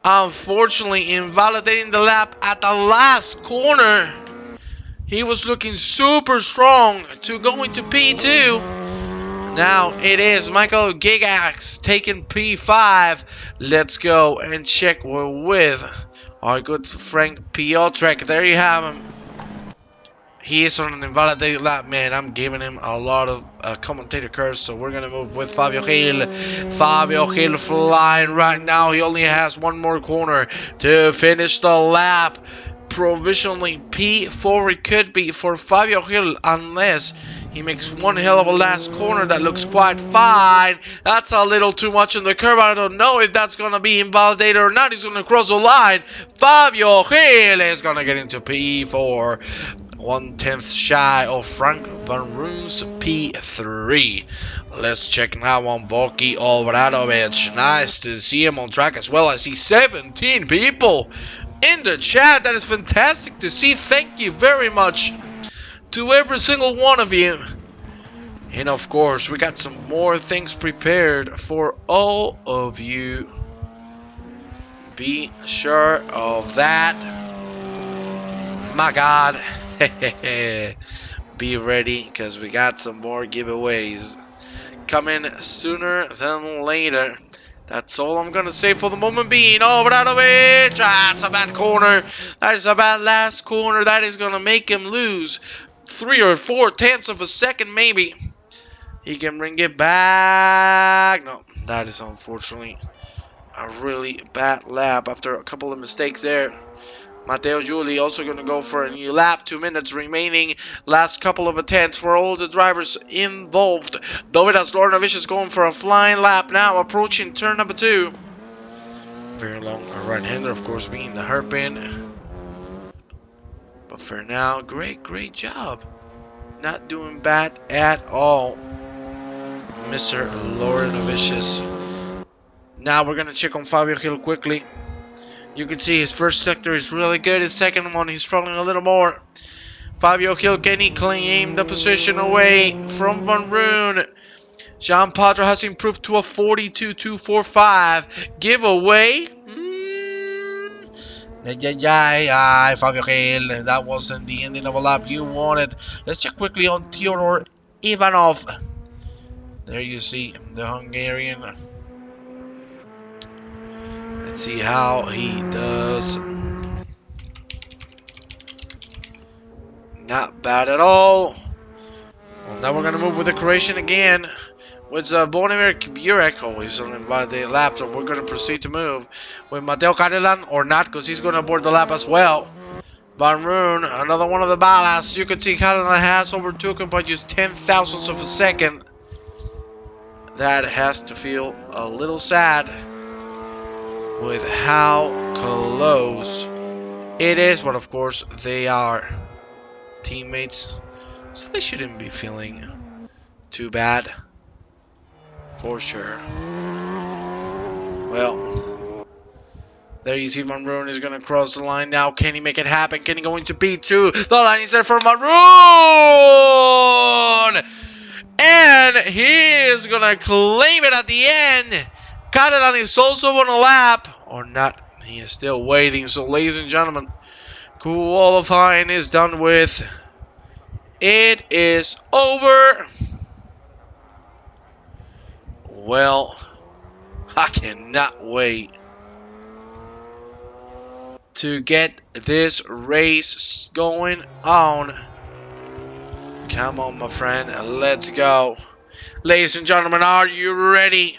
unfortunately, invalidating the lap at the last corner. He was looking super strong to go into P2. Now it is Michael Gigax taking P5. Let's go and check with our good Frank Piotrek. There you have him. He is on an invalidated lap, man. I'm giving him a lot of commentator curse, so we're going to move with Fabio Gil. Fabio Gil flying right now. He only has one more corner to finish the lap. Provisionally P4 it could be for Fabio Gil, unless he makes one hell of a last corner that looks quite fine. That's a little too much in the curve. I don't know if that's going to be invalidated or not. He's going to cross the line. Fabio Gil is going to get into P4. 1/10 shy of Frank Van Roon's P3. Let's check now on Volky Obradovic. Nice to see him on track as well. I see 17 people in the chat. That is fantastic to see. Thank you very much to every single one of you. And of course, we got some more things prepared for all of you. Be sure of that. My God. Be ready, because we got some more giveaways coming sooner than later. That's all I'm gonna say for the moment being. Obradovic, that's a bad corner. That is a bad last corner. That is gonna make him lose 3 or 4 tenths of a second, maybe. He can bring it back. No, that is unfortunately a really bad lap after a couple of mistakes there. Matteo Giuli also going to go for a new lap. 2 minutes remaining. Last couple of attempts for all the drivers involved. Dovidas Lornovich is going for a flying lap now, approaching turn number 2. Very long right-hander, of course, being the hairpin. But for now, great job. Not doing bad at all, Mr. Lornovich. Now we're going to check on Fabio Gil quickly. You can see his first sector is really good. His second one, he's struggling a little more. Fabio Gil, can he claim the position away from Van Roon? Jean Patra has improved to a 42.245. Giveaway? Fabio Gil, that wasn't the ending of a lap you wanted. Let's check quickly on Theodor Ivanov. There you see the Hungarian. Let's see how he does. Not bad at all. Well, now we're going to move with the Croatian again. With Bonimir Burek. Oh, he's on the lap, so we're going to proceed to move with Mateo Catalan, or not, because he's going to board the lap as well. Van Roon, another one of the ballasts. You can see Catalan has overtook him by just 10 thousandths of a second. That has to feel a little sad with how close it is, but of course they are teammates, so they shouldn't be feeling too bad, for sure. Well, There you see Maroon is going to cross the line now. Can he make it happen? Can he go into P2? The line is there for Maroon! And he is going to claim it at the end. Catalan is also on a lap. Or not. He is still waiting. So, ladies and gentlemen, qualifying is done with. It is over. Well, I cannot wait to get this race going on. Come on, my friend. Let's go. Ladies and gentlemen, are you ready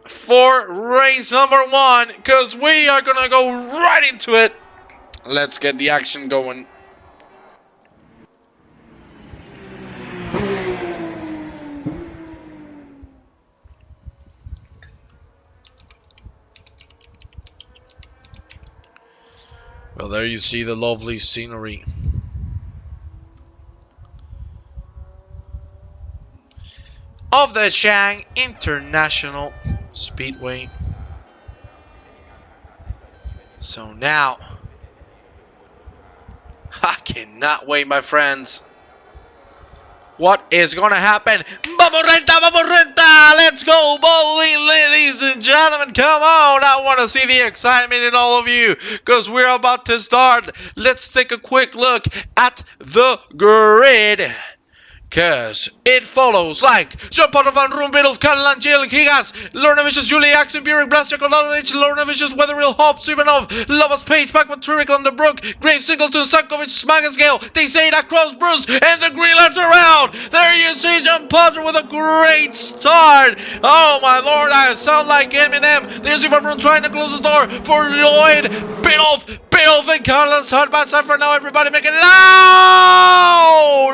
for race number 1? Because we are going to go right into it. Let's get the action going. Well, there you see the lovely scenery. Of the Chang International Speedway. So now, I cannot wait, my friends. What is going to happen? Vamos Renta, vamos Renta! Let's go bowling, ladies and gentlemen. Come on. I want to see the excitement in all of you because we're about to start. Let's take a quick look at the grid. Cause it follows like jump out of Van Room, bit of Catalan, Jill, Higas, Lorna Vicious, Julie Axon, Burik, Blaster, Kodanovich, Lorna Vicious, Weatherill, Hobbs, Ivanov, Lovas Page, Pac-Man, Turek on the Brook, Grave Singleton, Sankovic, Smagasgale, they say that cross Bruce, and the green lights are out. There you see John Potter with a great start. Oh my lord, I sound like Eminem. There's Van Room trying to close the door for Lloyd, Biddulph, and Catalan side by side for now. Everybody making it. Oh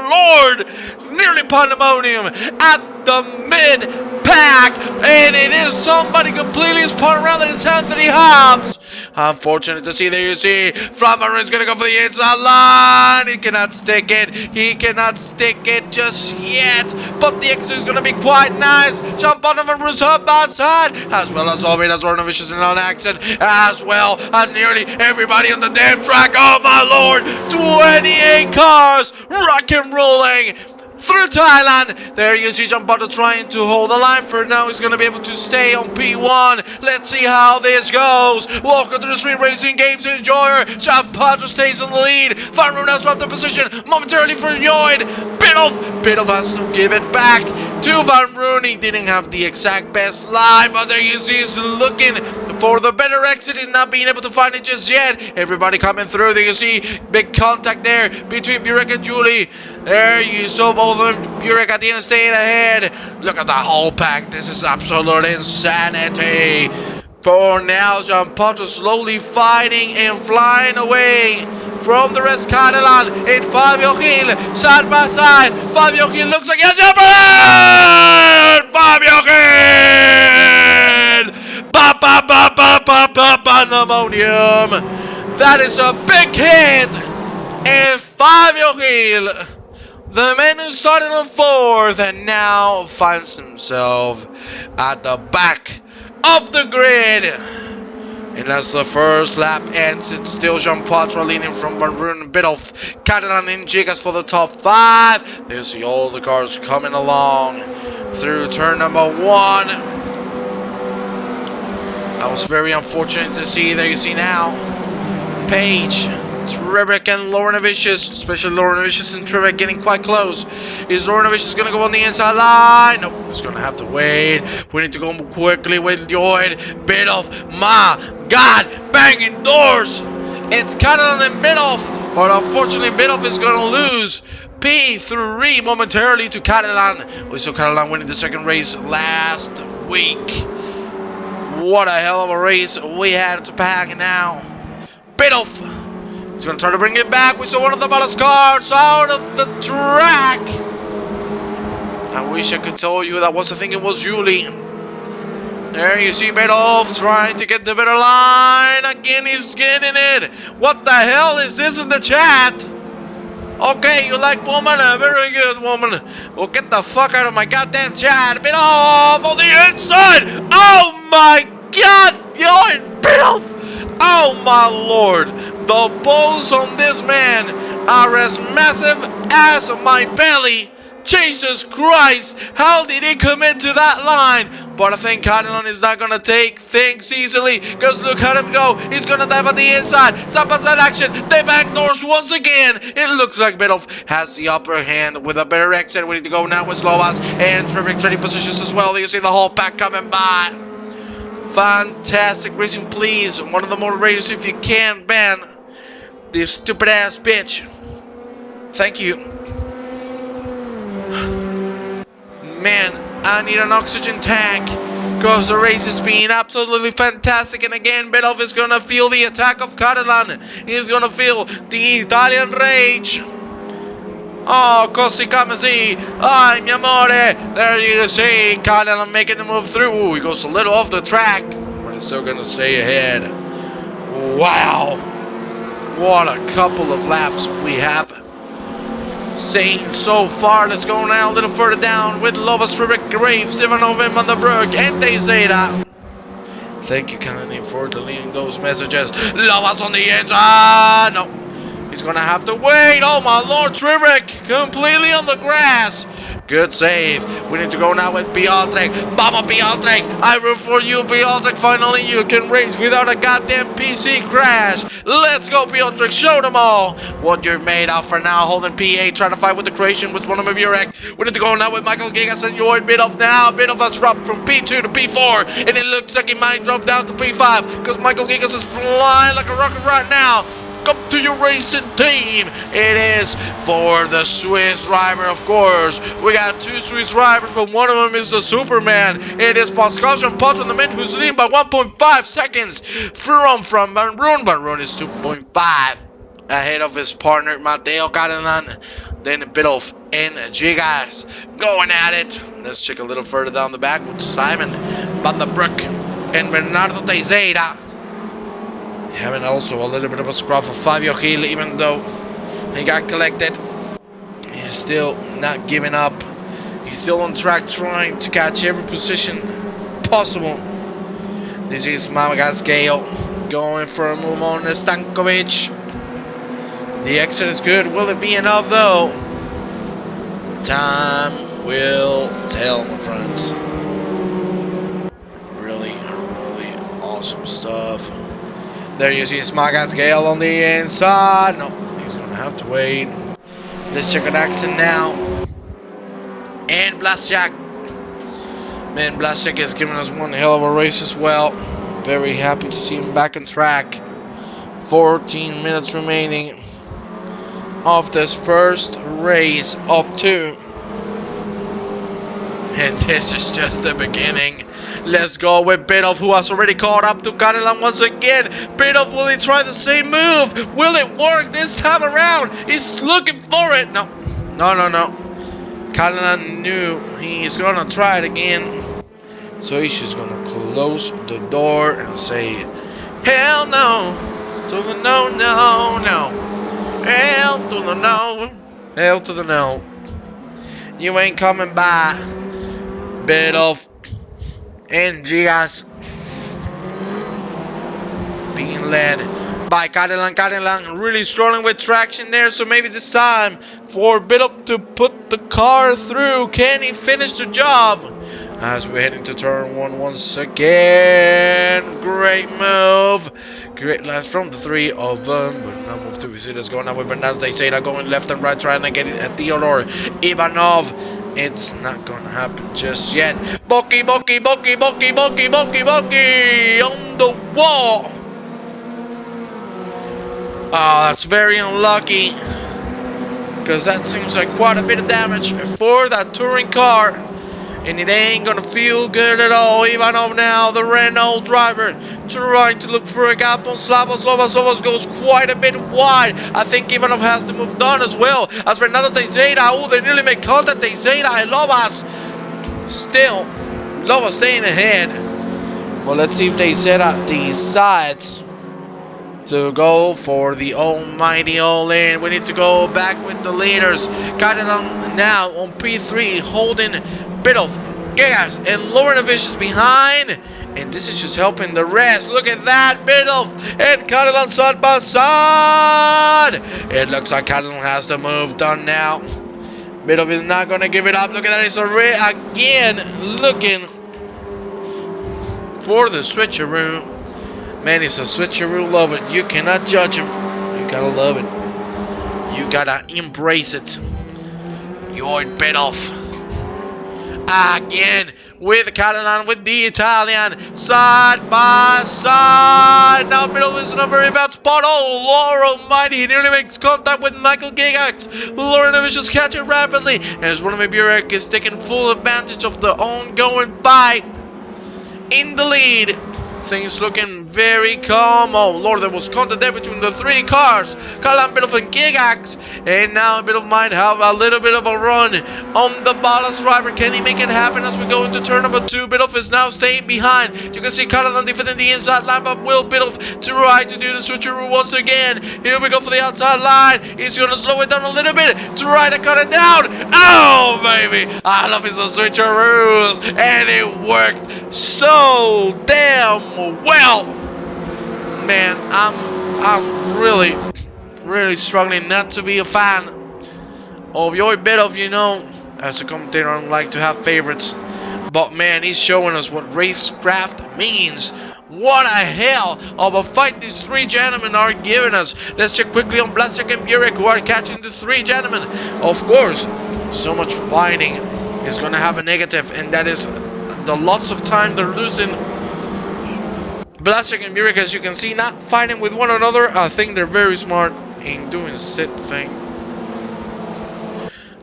lord! Nearly pandemonium at the mid-pack, and it is somebody completely spun around. That is Anthony Hobbs. Unfortunate to see. There you see Flatman is gonna go for the inside line. He cannot stick it. He cannot stick it just yet, but the exit is gonna be quite nice. Jump on him and Bruce up outside, as well as Almeida Zornovicius in an accent, as well as nearly everybody on the damn track. Oh my lord, 28 cars rock and rolling through Thailand. There you see Giampato trying to hold the line. For now, he's going to be able to stay on P1. Let's see how this goes. Welcome to the Street Racing Games Enjoyer. Giampato stays on the lead. Van Roon has dropped the position momentarily for Lloyd. Biddulph has to give it back to Van Roon. He didn't have the exact best line, but there you see he's looking for the better exit. He's not being able to find it just yet. Everybody coming through. There you see big contact there between Burek and Julie. There you saw both of them. Burek at the end staying ahead. Look at the whole pack. This is absolute insanity. For now, Giampato slowly fighting and flying away from the rest. Catalan and Fabio Gil side by side. Fabio Gil looks like a jumper. Fabio Gil! Pandemonium. That is a big hit. And Fabio Gil, the man who started on 4th and now finds himself at the back of the grid. And as the first lap ends, it's still Giampato leading from Van Roon and Biddulph, Catalan and Gigas for the top 5. There you see all the cars coming along through turn number 1. That was very unfortunate to see. There you see now Page, Trebek and Lornavicius, especially Lornavicius and Trebek getting quite close. Is Lornavicius going to go on the inside line? Nope, he's going to have to wait. We need to go quickly with Lloyd. Biddulph, my God, banging doors. It's Catalan and Biddulph, but unfortunately Biddulph is going to lose P3 momentarily to Catalan. We saw Catalan winning the second race last week. What a hell of a race we had to pack now. Biddulph, he's going to try to bring it back. We saw one of the ballast cars out of the track. I wish I could tell you that was the thing. It was Julie. There you see Biddulph trying to get the better line. Again, he's getting it. What the hell is this in the chat? Okay, you like woman? A very good woman. Well, get the fuck out of my goddamn chat. Biddulph on the inside. Oh my God. You're Biddulph. Oh my lord, the balls on this man are as massive as my belly. Jesus Christ, how did he commit to that line? But I think Cadillac is not gonna take things easily, because look at him go. He's gonna dive at the inside. Side-by-side action. They backdoors once again. It looks like Biddulph has the upper hand with a better exit. We need to go now with Slovas and Trevor trading positions as well. You see the whole pack coming by. Fantastic racing, please. One of the moderators, if you can, ban this stupid ass bitch. Thank you. Man, I need an oxygen tank, because the race is being absolutely fantastic. And again, Biddulph is gonna feel the attack of Catalan. He's gonna feel the Italian rage. Oh, così come si. Ay, mi amore. There you see Catalan making the move through. He goes a little off the track, but he's still gonna stay ahead. Wow. What a couple of laps we have seen so far. Let's go now a little further down with Lovas, Rick Graves, Ivanov, Van der Broek, and Teixeira. Thank you kindly for deleting those messages. Lovas on the inside. No. He's gonna have to wait. Oh my lord, Tribrick completely on the grass. Good save. We need to go now with Piotrek. Mama Piotrek, I root for you, Piotrek. Finally, you can race without a goddamn PC crash. Let's go, Piotrek. Show them all what you're made of for now. Holding PA, trying to fight with the Croatian with one of my Burek. We need to go now with Michael Gigas and Johan Biddulph now. Biddulph has dropped from P2 to P4, and it looks like he might drop down to P5, because Michael Gigas is flying like a rocket right now. Come to your racing team. It is for the Swiss driver, of course. We got two Swiss drivers, but one of them is the Superman. It is Pascal Jean-Paul from the man who's leading by 1.5 seconds from Van Roon. Van Roon is 2.5 ahead of his partner Matteo Catalan. Then Biddulph and Gigas going at it. Let's check a little further down the back with Simon Van der Broek and Bernardo Teixeira. Having also a little bit of a scruff of Fabio Gil, even though he got collected. He's still not giving up. He's still on track, trying to catch every position possible. This is Mamagas Gale going for a move on Stankovic. The exit is good. Will it be enough though? Time will tell, my friends. Really awesome stuff. There you see Smagas Gale on the inside. No, he's gonna have to wait. Let's check an accent now. And Blasjak. Man, Blasjak is giving us one hell of a race as well. Very happy to see him back on track. 14 minutes remaining of this first race of 2. And this is just the beginning. Let's go with Biddulph, who has already caught up to Catalan once again. Biddulph, will he try the same move? Will it work this time around? He's looking for it. No. Catalan knew he's gonna try it again. So he's just gonna close the door and say, hell no. To the no. Hell to the no. Hell to the no. You ain't coming by. Biddulph and Gigas being led by Catalan. Catalan really struggling with traction there, so maybe this time for Biddulph to put the car through. Can he finish the job? As we're heading to turn 1 once again. Great move. Great last from the 3 of them. But now move to visitors going up with Bernardo Teixeira going left and right, trying to get it at Theodore Ivanov. It's not gonna happen just yet. Boki on the wall. Oh, that's very unlucky, because that seems like quite a bit of damage for that touring car, and it ain't gonna feel good at all. Ivanov now, the Renault driver, trying to look for a gap on Slavos. Slavos goes quite a bit wide. I think Ivanov has the move done as well as Bernardo Teixeira. Oh, they nearly make contact. Teixeira and Lovas. Still, Lovas staying ahead. Well, let's see if Teixeira decides to go for the almighty all-in. We need to go back with the leaders. Catalan now on P3, holding Biddulph, Gigas, and Laurenovich is behind. And this is just helping the rest. Look at that. Biddulph and Catalan side by side. It looks like Catalan has the move done now. Biddulph is not going to give it up. Look at that. He's again looking for the switcheroo. Man, he's a switcheroo lover. You cannot judge him. You gotta love it. You gotta embrace it. You're Biddulph. Again with Catalan, with the Italian, side by side. Now Biddulph is in a very bad spot. Oh, Lord Almighty! He nearly makes contact with Michael Gigax. Lauren Vicious catch it rapidly, as Ronald Burek is taking full advantage of the ongoing fight. In the lead. Things looking very calm. Oh Lord, there was contact there between the three cars. Catalan, Biddulph, and Gigax. And now Biddulph might have a little bit of a run on the ballast driver. Can he make it happen as we go into turn number 2? Biddulph is now staying behind. You can see Catalan defending the inside line, but will Biddulph try to do the switcheroo once again? Here we go for the outside line. He's going to slow it down a little bit. Try to cut it down. Oh, baby. I love his switcheroos. And it worked so damn well. Man, I'm really struggling not to be a fan of your Biddulph. You know, as a commentator, I don't like to have favorites, but man, he's showing us what racecraft means. What a hell of a fight these three gentlemen are giving us. Let's check quickly on Blasek and Burek, who are catching the three gentlemen. Of course, so much fighting is going to have a negative, and that is the lots of time they're losing. Blasek and Burek, as you can see, not fighting with one another. I think they're very smart in doing a sit thing.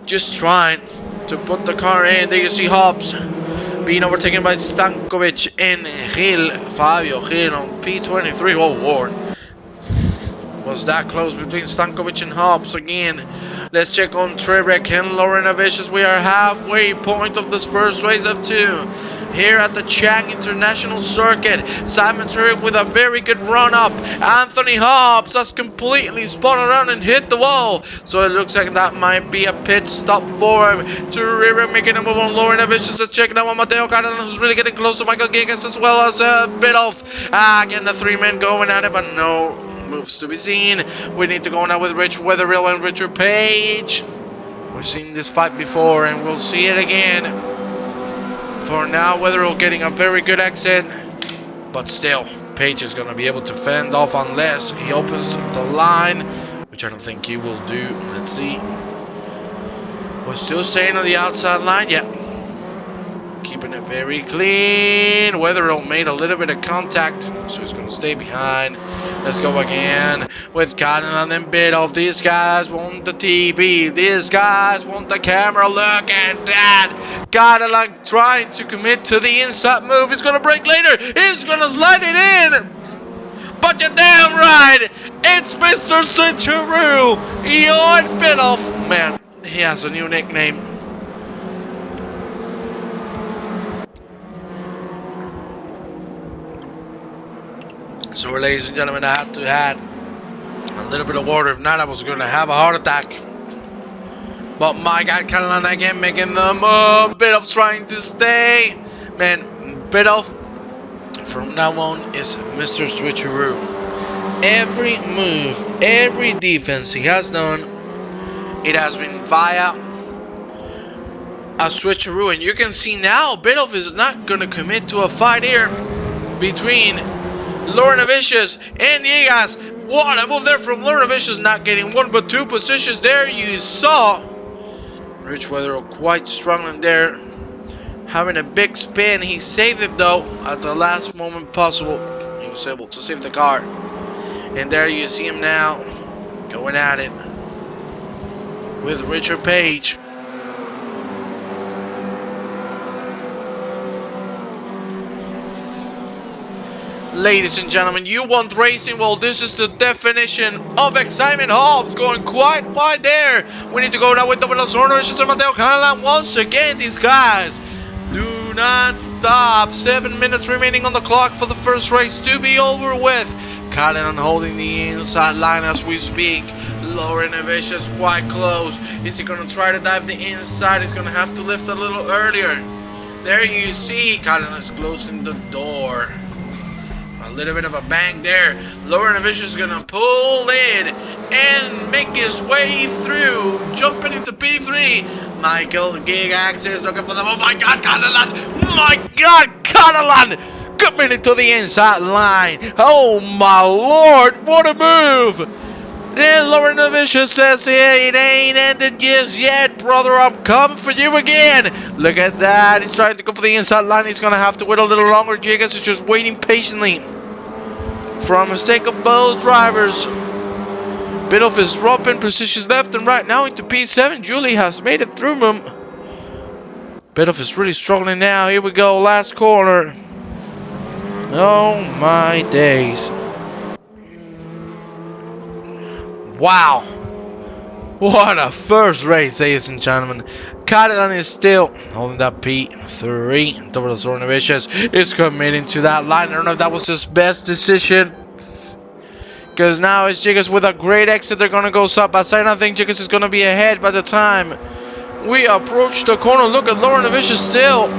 Just trying to put the car in. There you see Hobbs being overtaken by Stankovic and Gil, Fabio Gil on P23. Oh Lord, was that close between Stankovic and Hobbs again. Let's check on Trebek and Lorena Vicious. We are halfway point of this first race of 2 here at the Chang International Circuit. Simon Trebek with a very good run up. Anthony Hobbs has completely spun around and hit the wall, so it looks like that might be a pit stop for him. Trebek making a move on Lorena Vicious. Let's check now on Mateo Catalan, who's really getting close to Michael Gigas, as well as Biddulph. Again, the three men going at it, but no moves to be seen. We need to go now with Rich Wetherill and Richard Page. We've seen this fight before, and we'll see it again. For now, Wetherill getting a very good exit, but still, Page is going to be able to fend off unless he opens the line, which I don't think he will do. Let's see. We're still staying on the outside line. Yeah. Keeping it very clean. Wetherill made a little bit of contact, so he's going to stay behind. Let's go again with Catalan and Biddulph. These guys want the TV. These guys want the camera. Look at that. Catalan trying to commit to the inside move. He's going to break later. He's going to slide it in. But you're damn right. It's Mr. Switcheroo. You're Biddulph. Man, he has a new nickname. So, ladies and gentlemen, I had to add a little bit of water. If not, I was going to have a heart attack. But my God, Catalan again making the move. Biddulph trying to stay. Man, Biddulph from now on is Mr. Switcheroo. Every move, every defense he has done, it has been via a switcheroo. And you can see now, Biddulph is not going to commit to a fight here between Lorena Vicious and Gigas. What a move there from Lorena Vicious, not getting one but two positions there. You saw Rich Wetherill quite struggling there, having a big spin. He saved it though at the last moment possible. He was able to save the car. And there you see him now going at it with Richard Page. Ladies and gentlemen, you want racing? Well, this is the definition of excitement. Hobbs going quite wide there. We need to go now with Double Sornovic and Mateo Catalan once again. These guys do not stop. 7 minutes remaining on the clock for the first race to be over with. Catalan holding the inside line as we speak. Lorena Vicious quite close. Is he going to try to dive the inside? He's going to have to lift a little earlier. There you see, Catalan is closing the door. A little bit of a bang there. Lauren Vicious is gonna pull in and make his way through. Jumping into P3. Michael Gig Access looking for the. Oh my god, Catalan! My god, Catalan! Coming into the inside line. Oh my lord, what a move! Then Lauren Vicious says, hey, it ain't ended just yet, brother. I'm coming for you again. Look at that. He's trying to go for the inside line. He's going to have to wait a little longer. Jigas is just waiting patiently for a mistake of both drivers. Biddulph is dropping positions left and right now into P7. Julie has made it through him. Biddulph is really struggling now. Here we go. Last corner. Oh, my days. Wow, what a first race, ladies and gentlemen. Catalan is still holding that P3. Double Lauren Vicious is committing to that line. I don't know if that was his best decision, because now it's Jigas with a great exit. They're going to go side by side. I think Jigas is going to be ahead by the time we approach the corner. Look at Lauren Vicious still.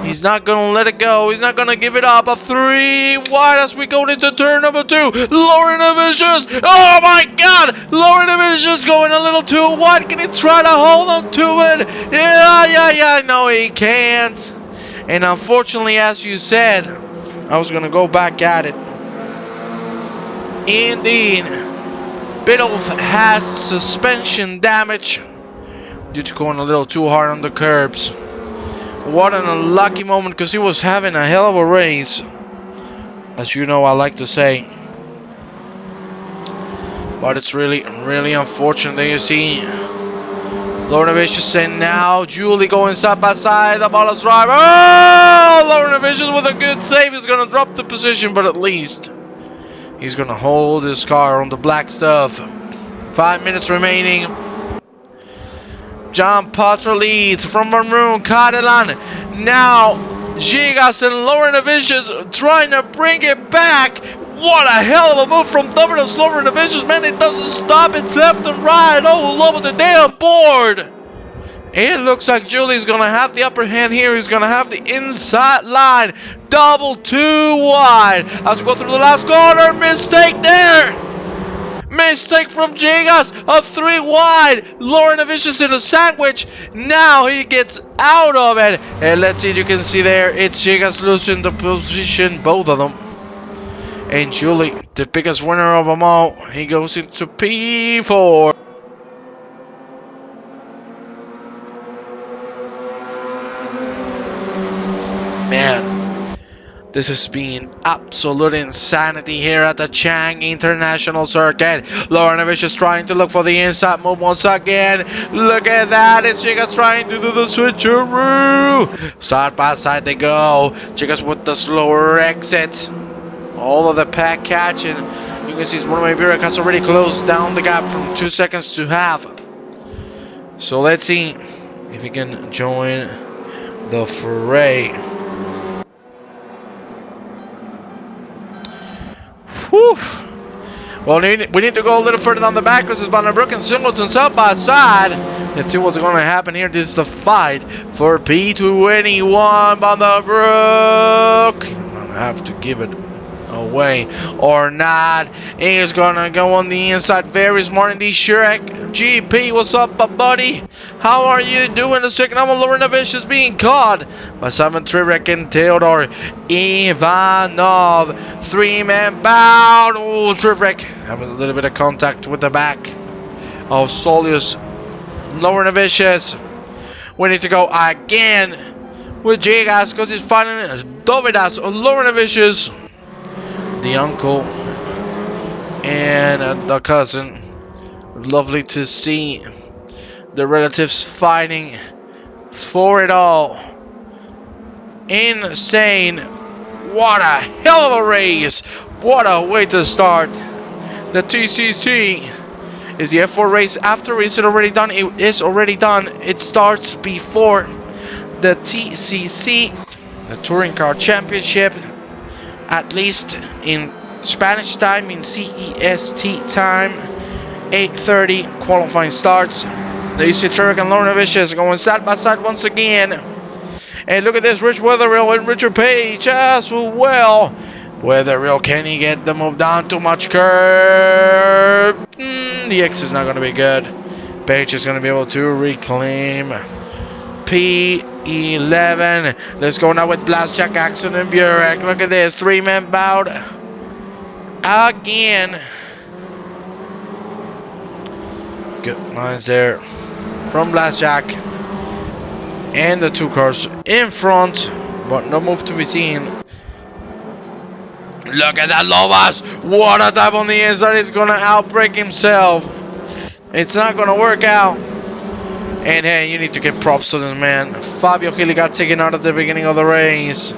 He's not going to let it go. He's not going to give it up. A 3 wide as we go into turn number 2. Lauren Vicious. Oh, my God. Lauren Vicious going a little too wide. Can he try to hold on to it? Yeah. No, he can't. And unfortunately, as you said, I was going to go back at it. Indeed. Biddulph has suspension damage due to going a little too hard on the curbs. What an unlucky moment, because he was having a hell of a race, as you know I like to say. But it's really unfortunate that you see Lauren Vicious and now Julie going side by side. The ball is driver. Oh! Lauren Vicious with a good save. He's going to drop the position, but at least he's going to hold his car on the black stuff. 5 minutes remaining. John Potter leads from Maroon. Catalan. Now, Gigas and Lauren Vicious trying to bring it back. What a hell of a move from Dominus Lauren Vicious. Man, it doesn't stop. It's left and right. Oh, love of the damn board. It looks like Julie's going to have the upper hand here. He's going to have the inside line. Double 2 wide. As we go through the last corner. Mistake there. Mistake from Gigas, a 3 wide. Lauren Vicious in a sandwich. Now he gets out of it. And let's see, you can see there, it's Gigas losing the position, both of them. And Julie, the biggest winner of them all, he goes into P4. Man. This has been absolute insanity here at the Chang International Circuit. Lauren Vicious trying to look for the inside move once again. Look at that. It's Gigas trying to do the switcheroo. Side by side they go. Gigas with the slower exit. All of the pack catching. You can see one of my Virak has already closed down the gap from 2 seconds to half. So let's see if he can join the fray. Whew. Well, we need to go a little further down the back because it's Vandenbroek and Singleton side by side. Let's see what's going to happen here. This is the fight for P21. Vandenbroek. I'm going to have to give it away or not. He's going to go on the inside. Very smart indeed. Shrek GP, what's up, buddy? How are you doing? The second time, Lauren Vicious is being caught by Simon Trivek and Theodor Ivanov. 3-man bound. Oh, Trivek having a little bit of contact with the back of Solius. Lauren Vicious. We need to go again with Gigas because he's fighting Dovidas or Lauren Vicious. The uncle and the cousin. Lovely to see the relatives fighting for it all. Insane. What a hell of a race. What a way to start. The TCC is the F4 race. After is it already done? It is already done. It starts before the TCC, the Touring Car Championship, at least in Spanish time, in CEST time. 8:30 qualifying starts. The EC Turk and Lauren Vicious going side by side once again. And look at this, Rich Weatherill and Richard Page as well. Weatherill, can he get the move down? Too much curve. The X is not going to be good. Page is going to be able to reclaim P11. Let's go now with Blastjack, Axon, and Burek. Look at this, 3-man bout again. Good lines there from Blastjack. And the 2 cars in front, but no move to be seen. Look at that Lobas. What a dive on the inside. He's going to outbreak himself. It's not going to work out. And hey, you need to give props to this man. Fabio Gili got taken out at the beginning of the race.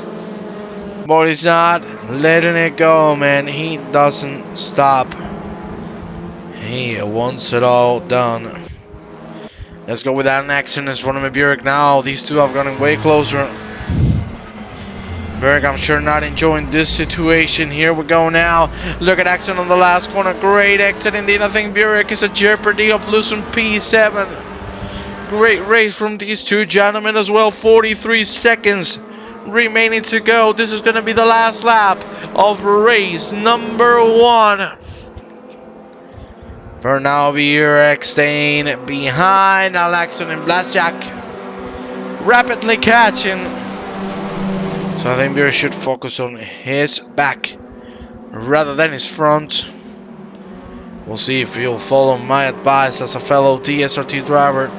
But he's not letting it go, man. He doesn't stop. He wants it all done. Let's go with that action in front of Burek now. These two have gotten way closer. Burek, I'm sure, not enjoying this situation. Here we go now. Look at Axon on the last corner. Great exit indeed. I think Burek is a jeopardy of losing P7. Great race from these two gentlemen as well. 43 seconds remaining to go. This is going to be the last lap of race number 1. For now, Burek staying behind. Now Axon and Blastjack rapidly catching. So I think Burek should focus on his back rather than his front. We'll see if he'll follow my advice as a fellow TSRT driver.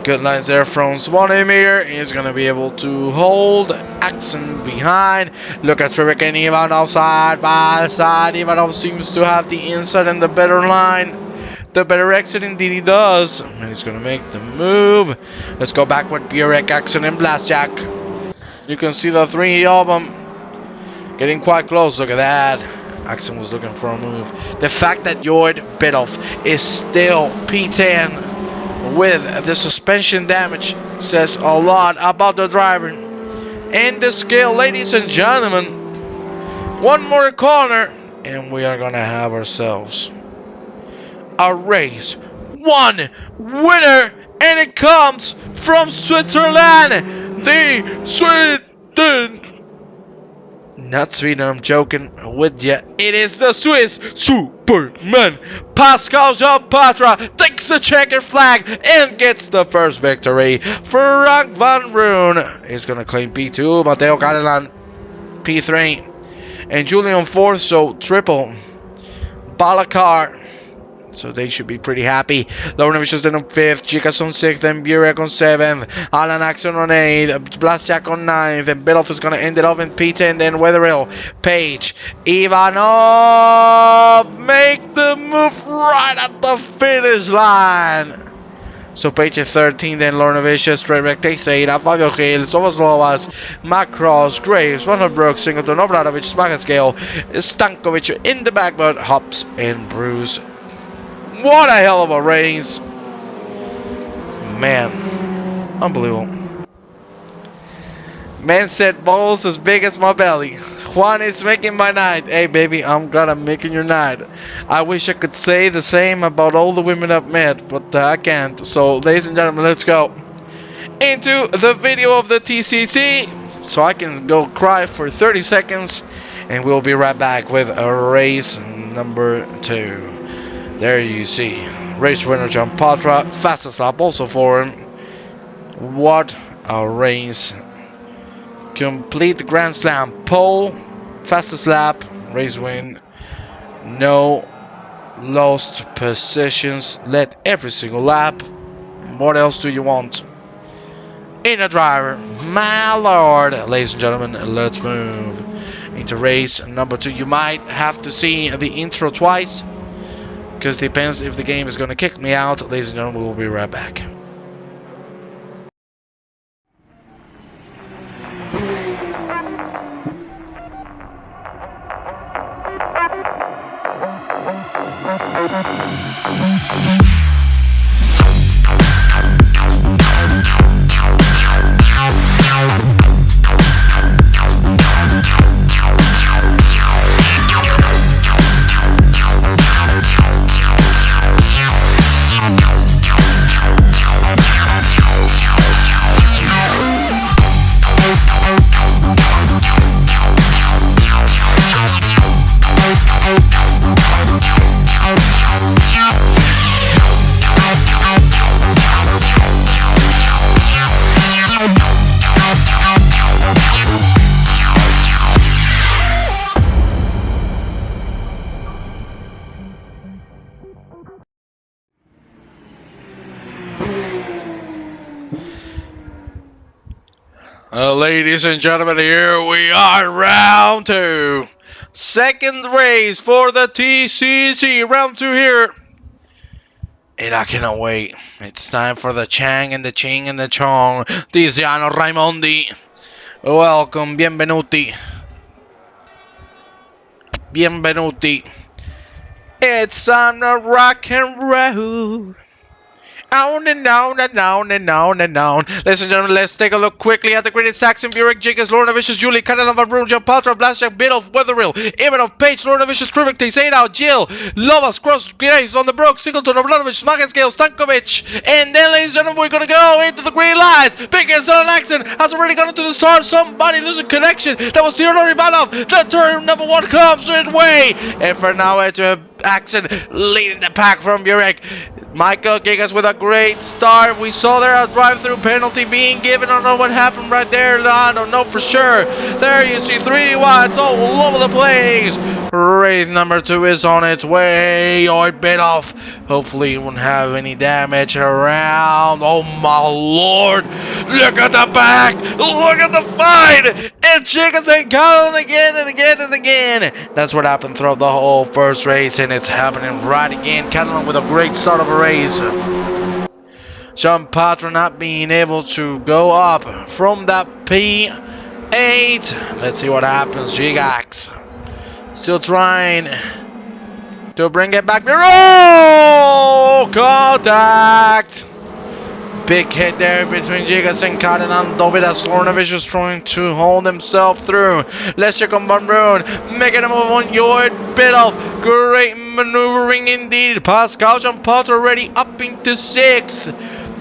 Good lines there from Swanimir. He's going to be able to hold Axon behind. Look at Trebek and Ivanov side by side. Ivanov seems to have the inside and the better line. The better exit indeed he does. And he's going to make the move. Let's go back with Burek, Axon, and Blastjack. You can see the 3 of them getting quite close. Look at that. Axon was looking for a move. The fact that Jord Bidoff is still P10 with the suspension damage says a lot about the driver and the skill. Ladies and gentlemen, one more corner and we are going to have ourselves a race 1 winner, and it comes from Switzerland. The Sweden. Not Sweden, I'm joking with you. It is the Swiss Superman. Pascal Jean-Patra takes the checkered flag and gets the first victory. Frank Van Roon is going to claim P2. Matteo Catalan P3. And Julian 4th, so triple. Balakar. So they should be pretty happy. Lovrenovich is then on 5th, Chicas on 6th, and Burek on 7th, Alan Axon on 8th, Blastjack on 9th, and Bidoff is going to end it off in P10, then Weatherill, Page, Ivanov make the move right at the finish line. So Page is 13, then Lovrenovich, Trebek takes 8, Fabio Gil, Sovas Lovas, Macross, Graves, Vandenbroek, Singleton, Obradovic, Smagascale, Stankovic in the back, but Hops and Bruce. What a hell of a race. Man. Unbelievable. Man said balls as big as my belly. Juan is making my night. Hey baby, I'm glad I'm making your night. I wish I could say the same about all the women I've met, but I can't. So ladies and gentlemen, let's go into the video of the TCC so I can go cry for 30 seconds and we'll be right back with a race number 2. There you see, race winner Jean-Patra, fastest lap also for him. What a race. Complete Grand Slam pole, fastest lap, race win. No lost positions, led every single lap. What else do you want in a driver? My lord. Ladies and gentlemen, let's move into race number 2. You might have to see the intro twice, because it depends if the game is going to kick me out. Ladies and gentlemen, we'll be right back. Ladies and gentlemen, here we are, round 2. Second race for the TCC, round 2 here. And I cannot wait. It's time for the Chang and the Ching and the Chong. Tiziano Raimondi. Welcome, bienvenuti. Bienvenuti. It's time to rock and roll. On and on and on and on and on. Ladies and gentlemen, let's take a look quickly at the greatest Saxon, Burek, Jiggers, Lorna Vicious, Julie, Catalan, Van Roon, John Paltrow, Blastjack, Biddle, Weatherill, Ivanov, Page, Lorna Vicious, Trivik, Zaydow, Jill, Lovas, Cross, Grace, on the Brook, Singleton, Oblanovich, Smagenscale, Stankovic. And then, ladies and gentlemen, we're going to go into the green lights. Biggest on action has already gone into the start. Somebody losing connection. That was Theodore Ivanov. The turn number 1 comes way. And for now, it's Axon leading the pack from Burek. Michael Gigas with a great start. We saw there a drive-through penalty being given. I don't know what happened right there. I don't know for sure. There you see 3 wides all over the place. Race number 2 is on its way. Oh, it bit off. Hopefully it won't have any damage around. Oh my lord. Look at the back. Look at the fight. It's Gigas and Colin again and again and again. That's what happened throughout the whole first race, and it's happening right again. Catalan with a great start of a race. Jean Patra not being able to go up from that P8. Let's see what happens. Gigax still trying to bring it back. Oh, contact. Big hit there between Gigas and Cardinal. Dovidas Lornovich is trying to hold himself through. Let's check on Van Roon. Making a move on Yoid Biddle. Great maneuvering indeed. Pascal Jean Potter already up into 6th.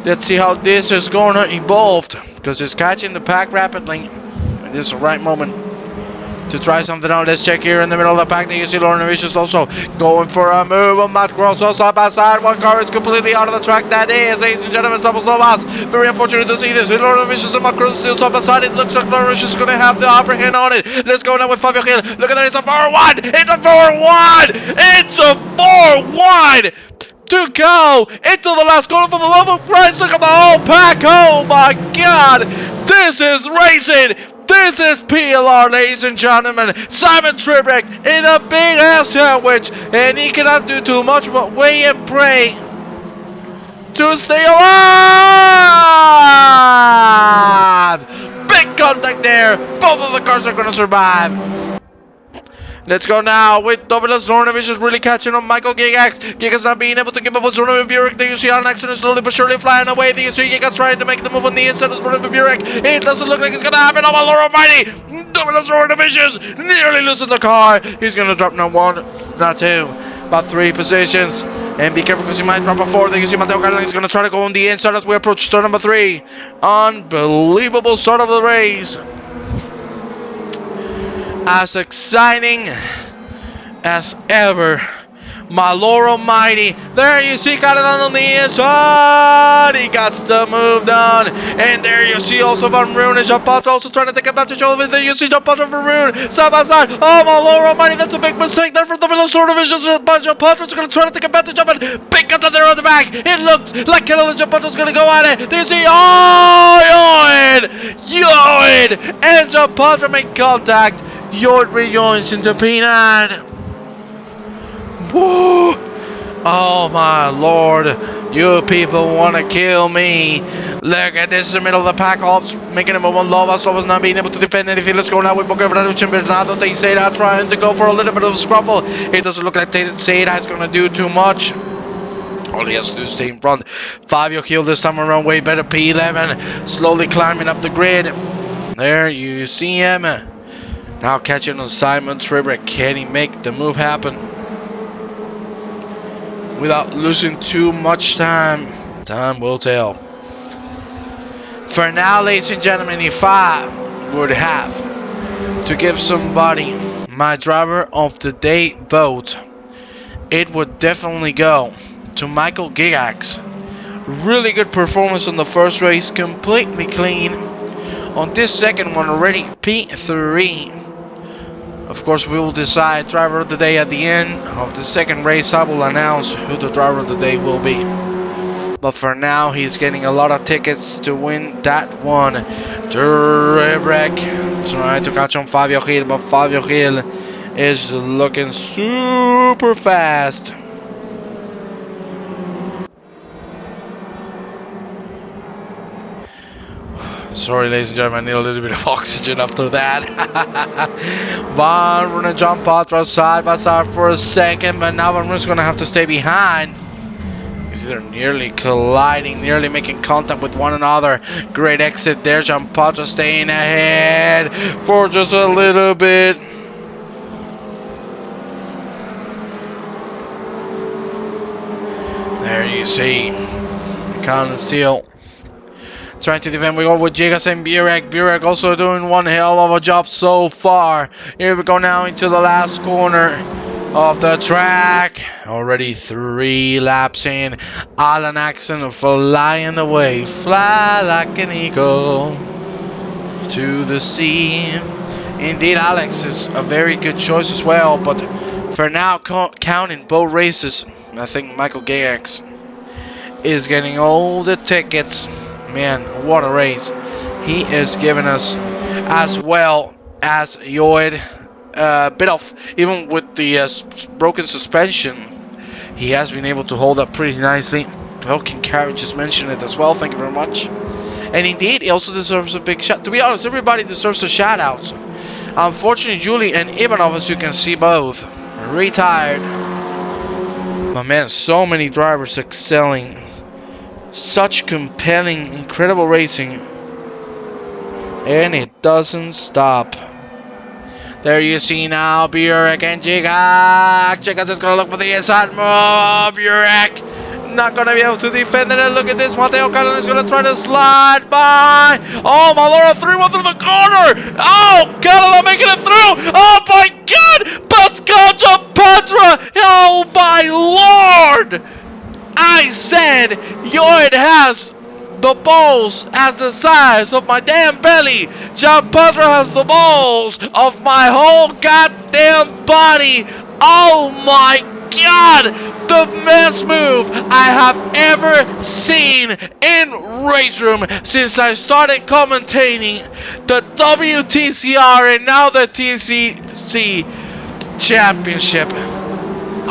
Let's see how this is going to evolve, because it's catching the pack rapidly. And this is the right moment to try something out. Let's check here in the middle of the pack. There you see Lornovich is also going for a move on Matt Cross. Also side by side. One car is completely out of the track. That is, ladies and gentlemen, Saboslovas. Very unfortunate to see this. Lornovich and Matt Cross still top aside. It looks like Lornovich is going to have the upper hand on it. Let's go now with Fabio Gil. Look at that. It's a 4-1. It's a 4-1. It's a 4-1. To go into the last corner. For the love of Christ, look at the whole pack. Oh my god, this is racing. This is PLR, ladies and gentlemen. Simon Tribrick in a big ass sandwich, and he cannot do too much but wait and pray to stay alive. Big contact there. Both of the cars are gonna survive. Let's go now with Dovidas Zornovich is really catching on Michael Gigax. Gigax not being able to give up on Zornovich Burek. There you see on accident slowly but surely flying away. There you see Gigax trying to make the move on the inside of Zornovich Burek. It doesn't look like it's going to happen. Oh my lord almighty. Dovidas Zornovich is nearly losing the car. He's going to drop not 1, not 2, but 3 positions. And be careful because he might drop a 4. There you see Mateo Carlin is going to try to go on the inside as we approach turn number 3. Unbelievable start of the race. As exciting as ever. My Lord Almighty. There you see Catalan on the inside. He got the move done. And there you see also Van Roon and Jean Paul also trying to take advantage of it. There you see Jean Paul and Van Roon side by side. Oh my Lord Almighty. That's a big mistake there for the Villa Sword Division. Jean Paul is going to try to take advantage of it. Big cut there on the back. It looks like Catalan and Jean Paul is going to go at it. There you see. Oh, Yoid. And Jean Paul make contact. Yoid rejoins into P9. Woo! Oh my lord, you people want to kill me. Look at this in the middle of the pack, Hobbs making a move on Lovas. Lovas not being able to defend anything. Let's go now with Bogavradovich and Bernardo Teixeira trying to go for a little bit of a scruffle. It doesn't look like Teixeira is going to do too much. All he has to do is stay in front. Fabio Gil this time around way better. P11 slowly climbing up the grid. There you see him. Now catching on Simon Tribrick. Can he make the move happen without losing too much time? Time will tell. For now, ladies and gentlemen, if I would have to give somebody my driver of the day vote, it would definitely go to Michael Gigax. Really good performance on the first race, completely clean. On this second one already P3. Of course, we will decide driver of the day at the end of the second race. I will announce who the driver of the day will be. but for now he's getting a lot of tickets to win that one. Durek trying to catch on Fabio Gil, but Fabio Gil is looking super fast. Sorry, ladies and gentlemen, I need a little bit of oxygen after that. Van Rune and John Patra side by side for a second, but now Van Rune's going to have to stay behind. Because they're nearly colliding, nearly making contact with one another. Great exit there. John Patra staying ahead for just a little bit. There you see Colin Steele trying to defend. We go with Gigas and Burek. Burek also doing one hell of a job so far. Here we go now into the last corner of the track. Already 3 laps in. Alan Axon flying away. Fly like an eagle to the sea. Indeed, Alex is a very good choice as well. But for now, counting both races, I think Michael Gax is getting all the tickets. Man, what a race. He is giving us, as well as Yoid, a bit of, even with the broken suspension, he has been able to hold up pretty nicely. King Carrot just mentioned it as well, thank you very much. And indeed, he also deserves a big shout. To be honest, everybody deserves a shout out. Unfortunately, Julie and Ivanov, as you can see, both retired. But man, so many drivers excelling. Such compelling, incredible racing, and it doesn't stop. There you see now Burek and Jigak. Jigas is gonna look for the inside move. Burek not gonna be able to defend it. And look at this, Mateo Cannon is gonna try to slide by. Oh my lord, 3-1 through the corner. Oh, Canada making it through. Oh my god, Pascal Champatra. Oh my lord. I said Yoid has the balls as the size of my damn belly. Champatra has the balls of my whole goddamn body. Oh my god! The best move I have ever seen in Race Room since I started commentating the WTCR and now the TCC Championship.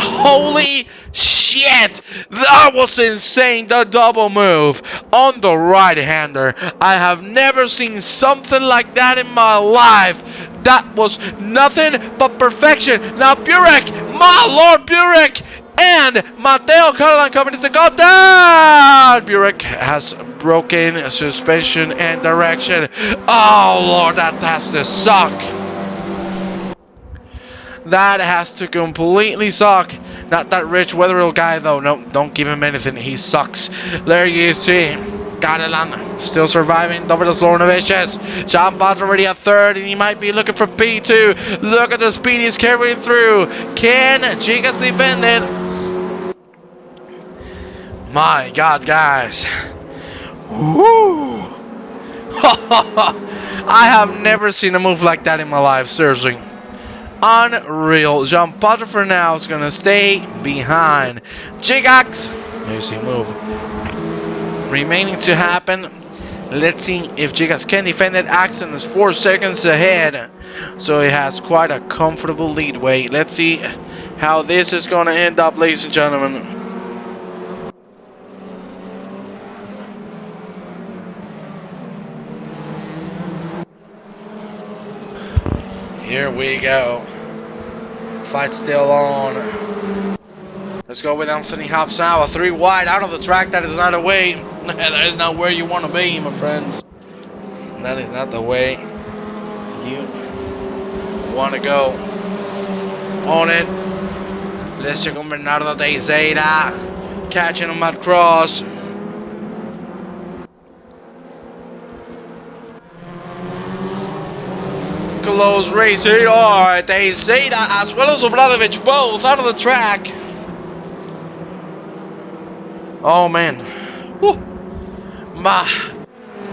Holy shit, that was insane. The double move on the right-hander. I have never seen something like that in my life. That was nothing but perfection. Now Burek, my lord Burek, and Mateo Carolan coming to the go down. Burek has broken suspension and direction. Oh lord, that has to suck. That has to completely suck. Not that Rich Weatherill guy though. No, don't give him anything. He sucks. There you see. Catalan still surviving. Dovidas Lornoviches. Champatra already at third, and he might be looking for P2. Look at the speed he's carrying through. Can Gigas defend it? My God, guys. Woo! I have never seen a move like that in my life. Seriously. Unreal. Champatra for now is gonna stay behind. Jigax. There's the move remaining to happen. Let's see if Jigax can defend it. Axon is 4 seconds ahead, so he has quite a comfortable leadway. Let's see how this is gonna end up, ladies and gentlemen. Here we go. Fight still on. Let's go with Anthony Hobson. 3 wide out of the track. That is not a way. That is not where you want to be, my friends. That is not the way you want to go. On it. Let's check on Bernardo Teixeira. Catching him at cross. Close race here. Alright, Teixeira as well as Obradovic both out of the track. Oh man. Woo.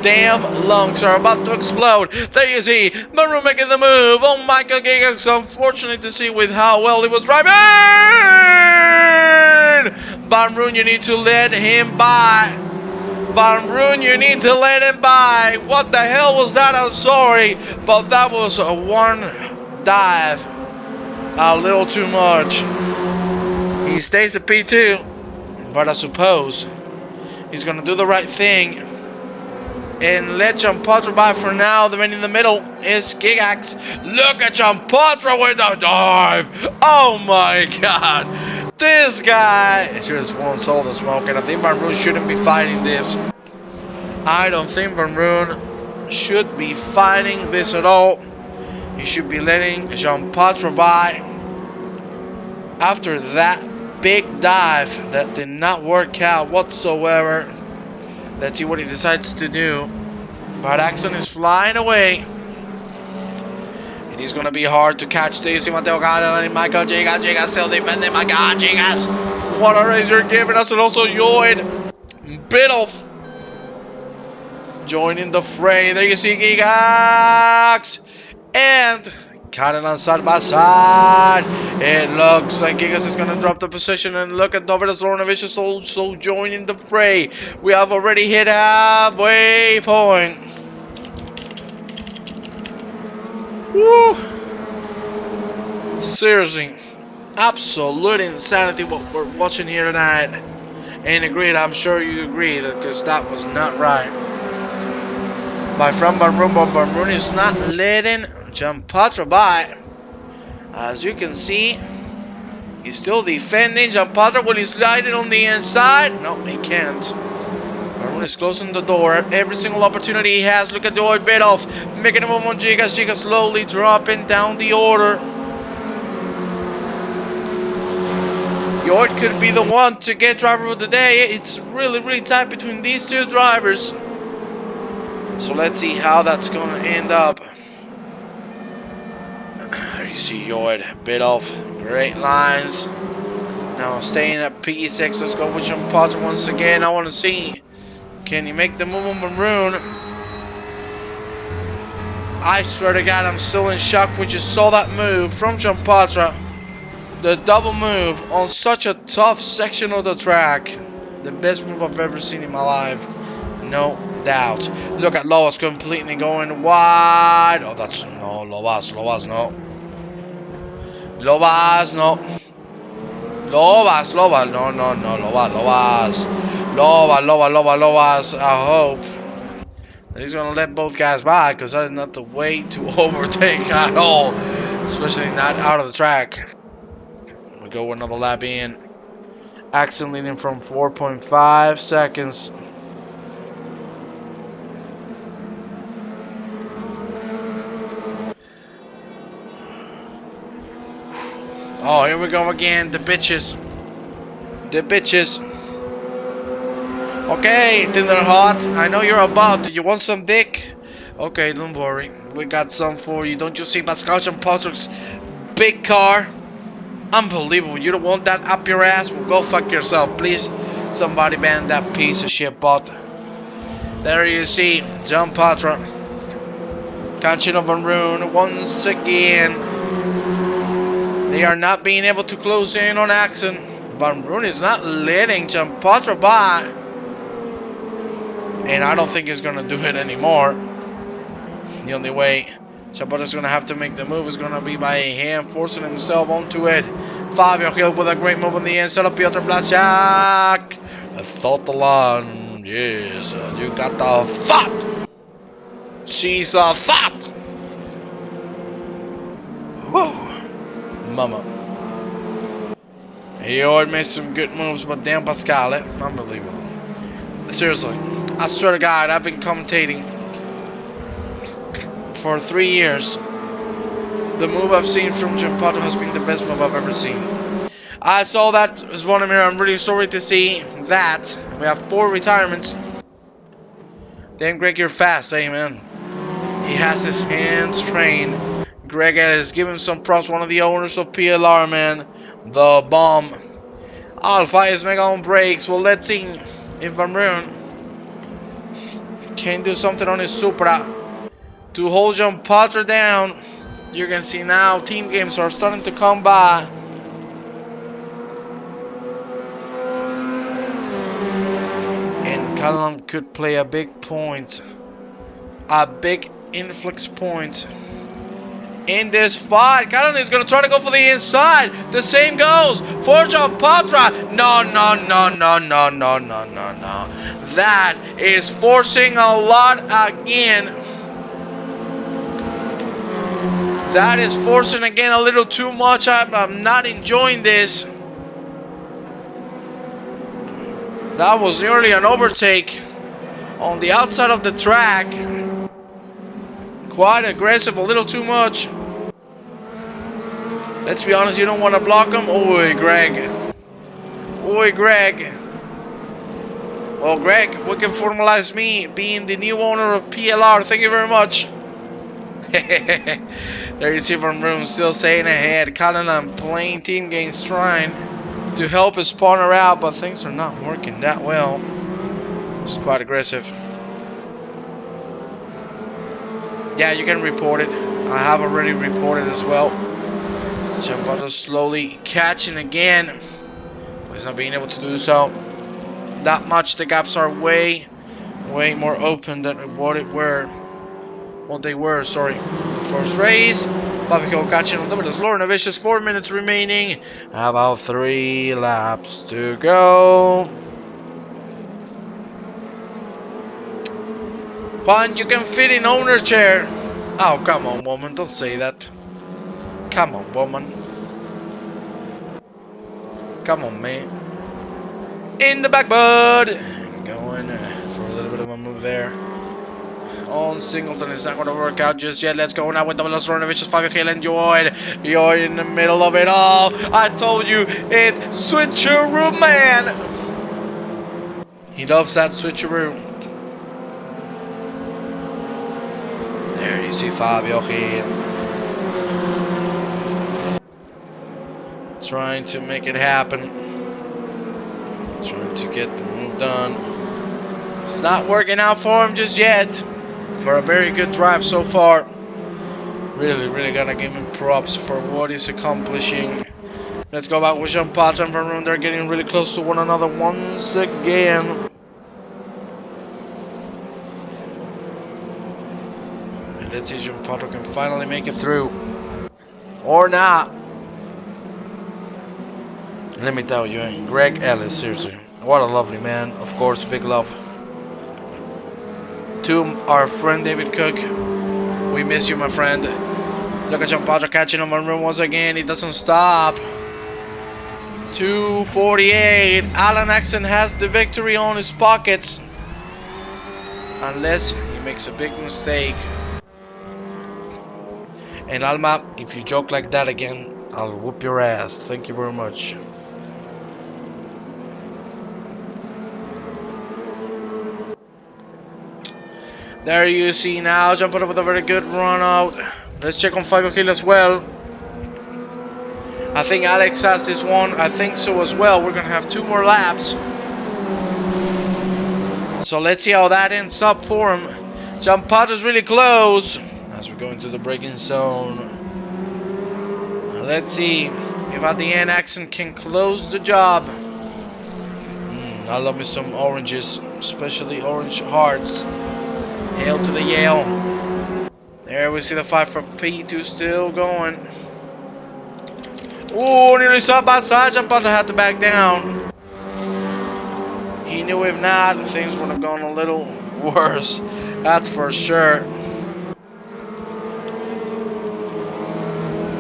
damn lungs are about to explode. There you see Maroon making the move on Michael Gigax. Unfortunate to see with how well he was driving. Maroon, you need to let him by. Van Roon, you need to let him by. What the hell was that? I'm sorry, but that was a one dive. A little too much. He stays at P2, but I suppose he's going to do the right thing and let John Potter by for now. The man in the middle is Gigax. Look at John Potter with the dive. Oh my god. This guy just wants all the smoke, and I think Van Roon shouldn't be fighting this. I don't think Van Roon should be fighting this at all. He should be letting Jean Potter by. After that big dive that did not work out whatsoever. Let's see what he decides to do. But Axon is flying away. It is going to be hard to catch this. Mateo Carlos and Michael Gigas. Gigas still defending. My God, Gigas. What a race you're giving us. And also Lloyd Biddulph joining the fray. There you see Gigas. And Catalan side by side. It looks like Gigas is going to drop the position. And look at Dovidas Lornovicius also joining the fray. We have already hit halfway point. Woo! Seriously, absolute insanity what we're watching here tonight. And agreed, I'm sure you agree that because that was not right. By from Barroon is not letting John Potter by. As you can see, he's still defending. John Potter, will he slide it on the inside? No, he can't. Barroon is closing the door at every single opportunity he has. Look at Lloyd Biddulph making a move on Gigas. Gigas slowly dropping down the order. Lloyd could be the one to get driver of the day. It's really, really tight between these two drivers. So let's see how that's going to end up. There you see Lloyd Biddulph. Great lines. Now staying at P6. Let's go with John Potter once again. I want to see. Can he make the move on Maroon? I swear to God, I'm still in shock. We just saw that move from John Potter. The double move on such a tough section of the track. The best move I've ever seen in my life. No doubt. Look at Lobas completely going wide. Oh, that's no. Lobas no. Lobas no. Lobas, no, Lobas. I hope that he's going to let both guys by, because that is not the way to overtake at all, especially not out of the track. We go another lap in. Axon leading from 4.5 seconds. Oh, here we go again. The bitches. The bitches. Okay, Tinder Hot. I know you're about. Do you want some dick? Okay, don't worry. We got some for you. Don't you see Pascal and Potter's big car? Unbelievable. You don't want that up your ass? Well, go fuck yourself, please. Somebody ban that piece of shit bot. There you see John Potter catching up on Rune once again. They are not being able to close in on Axon. Van Roon is not letting John Potter by. And I don't think he's going to do it anymore. The only way John Potter's going to have to make the move is going to be by hand forcing himself onto it. Fabio Hill with a great move on the inside of Piotr Blaszczak. I thought the line. Yes, you got the thought. She's a thought. Whoa. Mama. He already made some good moves, but damn Pascal, unbelievable. Seriously, I swear to God, I've been commentating for 3 years. The move I've seen from John Potter has been the best move I've ever seen. I saw that as one of them. I'm really sorry to see that. We have 4 retirements. Damn, Greg, you're fast, amen. He has his hands trained. Greg is giving some props. One of the owners of PLR, man. The bomb. Alpha is mega on brakes. Well, let's see if Van Roon can do something on his Supra to hold John Potter down. You can see now team games are starting to come by. And Callum could play a big point. A big influx point in this fight. Callum is going to try to go for the inside. The same goes for John Patra. No. That is forcing a lot again. That is forcing again a little too much. I'm not enjoying this. That was nearly an overtake on the outside of the track. Quite aggressive, a little too much. Let's be honest, you don't want to block him. Oi, Greg. Oi, Greg. Well, Greg, we can formalize me being the new owner of PLR. Thank you very much. There you see Van Room still staying ahead. Colin playing team games, trying to help his partner out, but things are not working that well. It's quite aggressive. Yeah, you can report it. I have already reported as well. Champato slowly catching again, but he's not being able to do so. That much, the gaps are way more open than what they were, sorry. The first race, Fabio catching on the slower and vicious. 4 minutes remaining. About 3 laps to go. Juan, you can fit in owner chair. Oh, come on, woman, don't say that. Come on, woman. Come on, man. In the back, bud. Going for a little bit of a move there. On Singleton, it's not going to work out just yet. Let's go now with double Soronovich, Fabio Hill and You're in the middle of it all. I told you, it's switcheroo, man. He loves that switcheroo. There you see Fabio Hill. Trying to make it happen. Trying to get the move done. It's not working out for him just yet. For a very good drive so far. Really gotta give him props for what he's accomplishing. Let's go back with Jean Pat and Varun. They're getting really close to one another once again. And let's see if Jean Pat can finally make it through. Or not. Let me tell you, Greg Ellis, seriously. What a lovely man. Of course, big love to our friend David Cook. We miss you, my friend. Look at John Potter catching him on room once again. He doesn't stop. 2:48. Alan Axon has the victory on his pockets. Unless he makes a big mistake. And Alma, if you joke like that again, I'll whoop your ass. Thank you very much. There you see now, jumping up with a very good run out. Let's check on Fabio Hill as well. I think Alex has this one. I think so as well. We're going to have 2 more laps. So let's see how that ends up for him. Jump pot is really close as we go into the braking zone. Let's see if at the end Axon can close the job. I love me some oranges, especially orange hearts. Hail to the Yale. There we see the 5 for P2 still going. Ooh, nearly side by side. Jump out to have to back down. He knew if not, things would have gone a little worse. That's for sure.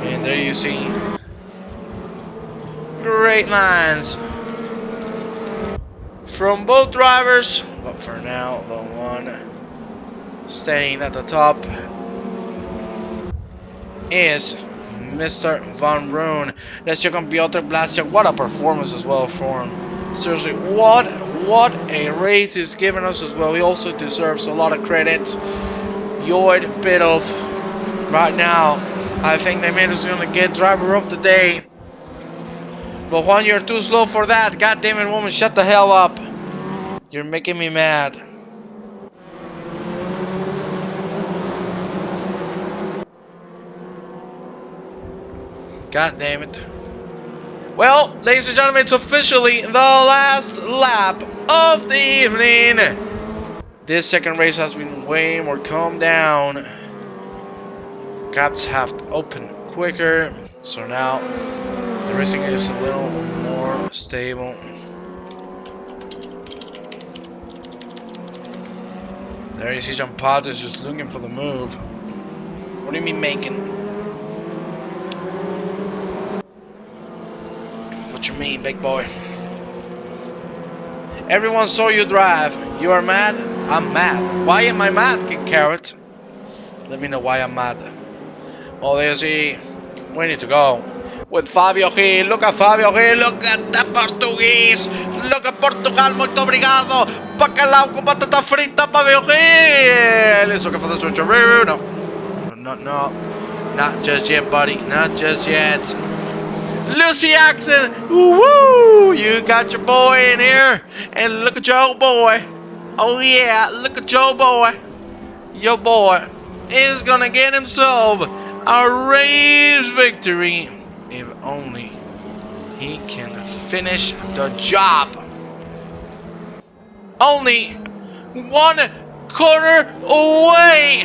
And there you see. Great lines from both drivers. But for now, the one staying at the top is Mr. Van Roon. Let's check on Piotr Blaszczak. What a performance as well for him. Seriously, what a race he's given us as well. He also deserves a lot of credit. Yoid Biddulph. Right now, I think they made us gonna get driver of the day. But Juan, you're too slow for that. God damn it, woman, shut the hell up. You're making me mad. God damn it. Well, ladies and gentlemen, it's officially the last lap of the evening. This second race has been way more calmed down. Gaps have opened quicker, so now the racing is a little more stable. There you see John Potts is just looking for the move. What do you mean making? What you mean, big boy? Everyone saw you drive. You are mad? I'm mad. Why am I mad, King Carrot? Let me know why I'm mad. Well, there you see. We need to go. With Fabio Gil. Look at Fabio Gil. Look at the Portuguese. Look at Portugal. Muito obrigado. Bacalhau com batata frita, Fabio Gil. He's looking for the switcheroo. No. Not just yet, buddy. Not just yet. Lucy Axon. Woo! You got your boy in here. And look at your boy. Oh, yeah. Look at your boy. Your boy is gonna get himself a race victory. If only he can finish the job. Only 1 corner away.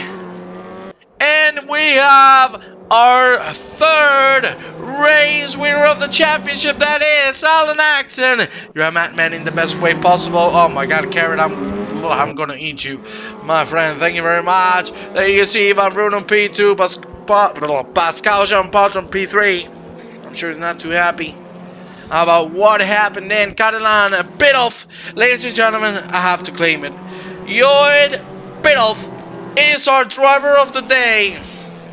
And we have our third race winner of the championship. That is Alan Axon. You're a madman in the best way possible. Oh my god, Carrot, I'm gonna eat you, my friend. Thank you very much. There you see Ivan Bruno on P2, Pascal Jean-Paul on P3. I'm sure he's not too happy about what happened then. Catalan Biddulph. Ladies and gentlemen, I have to claim it. Lloyd Biddulph is our driver of the day.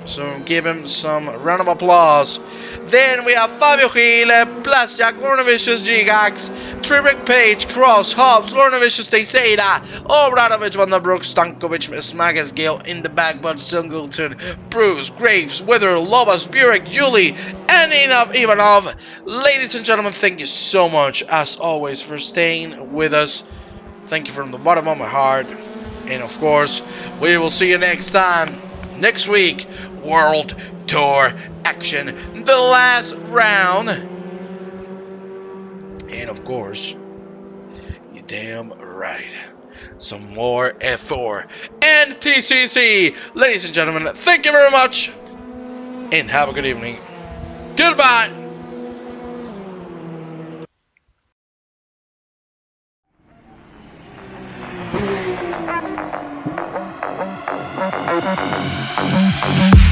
So give him some round of applause. Then we have Fabio Gil, Plasjak, Lornavicius, Gigax, Tribrick, Page, Cross, Hobbs, Lornavicius, Teixeira, Obradovic, Vanderbroek, Stankovic, Smagas, Gale in the back, but Singleton, Bruce, Graves, Wither, Lobas, Burek, Julie, and Ivanov. Ladies and gentlemen, thank you so much, as always, for staying with us. Thank you from the bottom of my heart. And of course, we will see you next time. Next week, World Tour action, the last round. And of course, you're damn right, some more F4 and TCC. Ladies and gentlemen, thank you very much, and have a good evening. Goodbye. Thank you.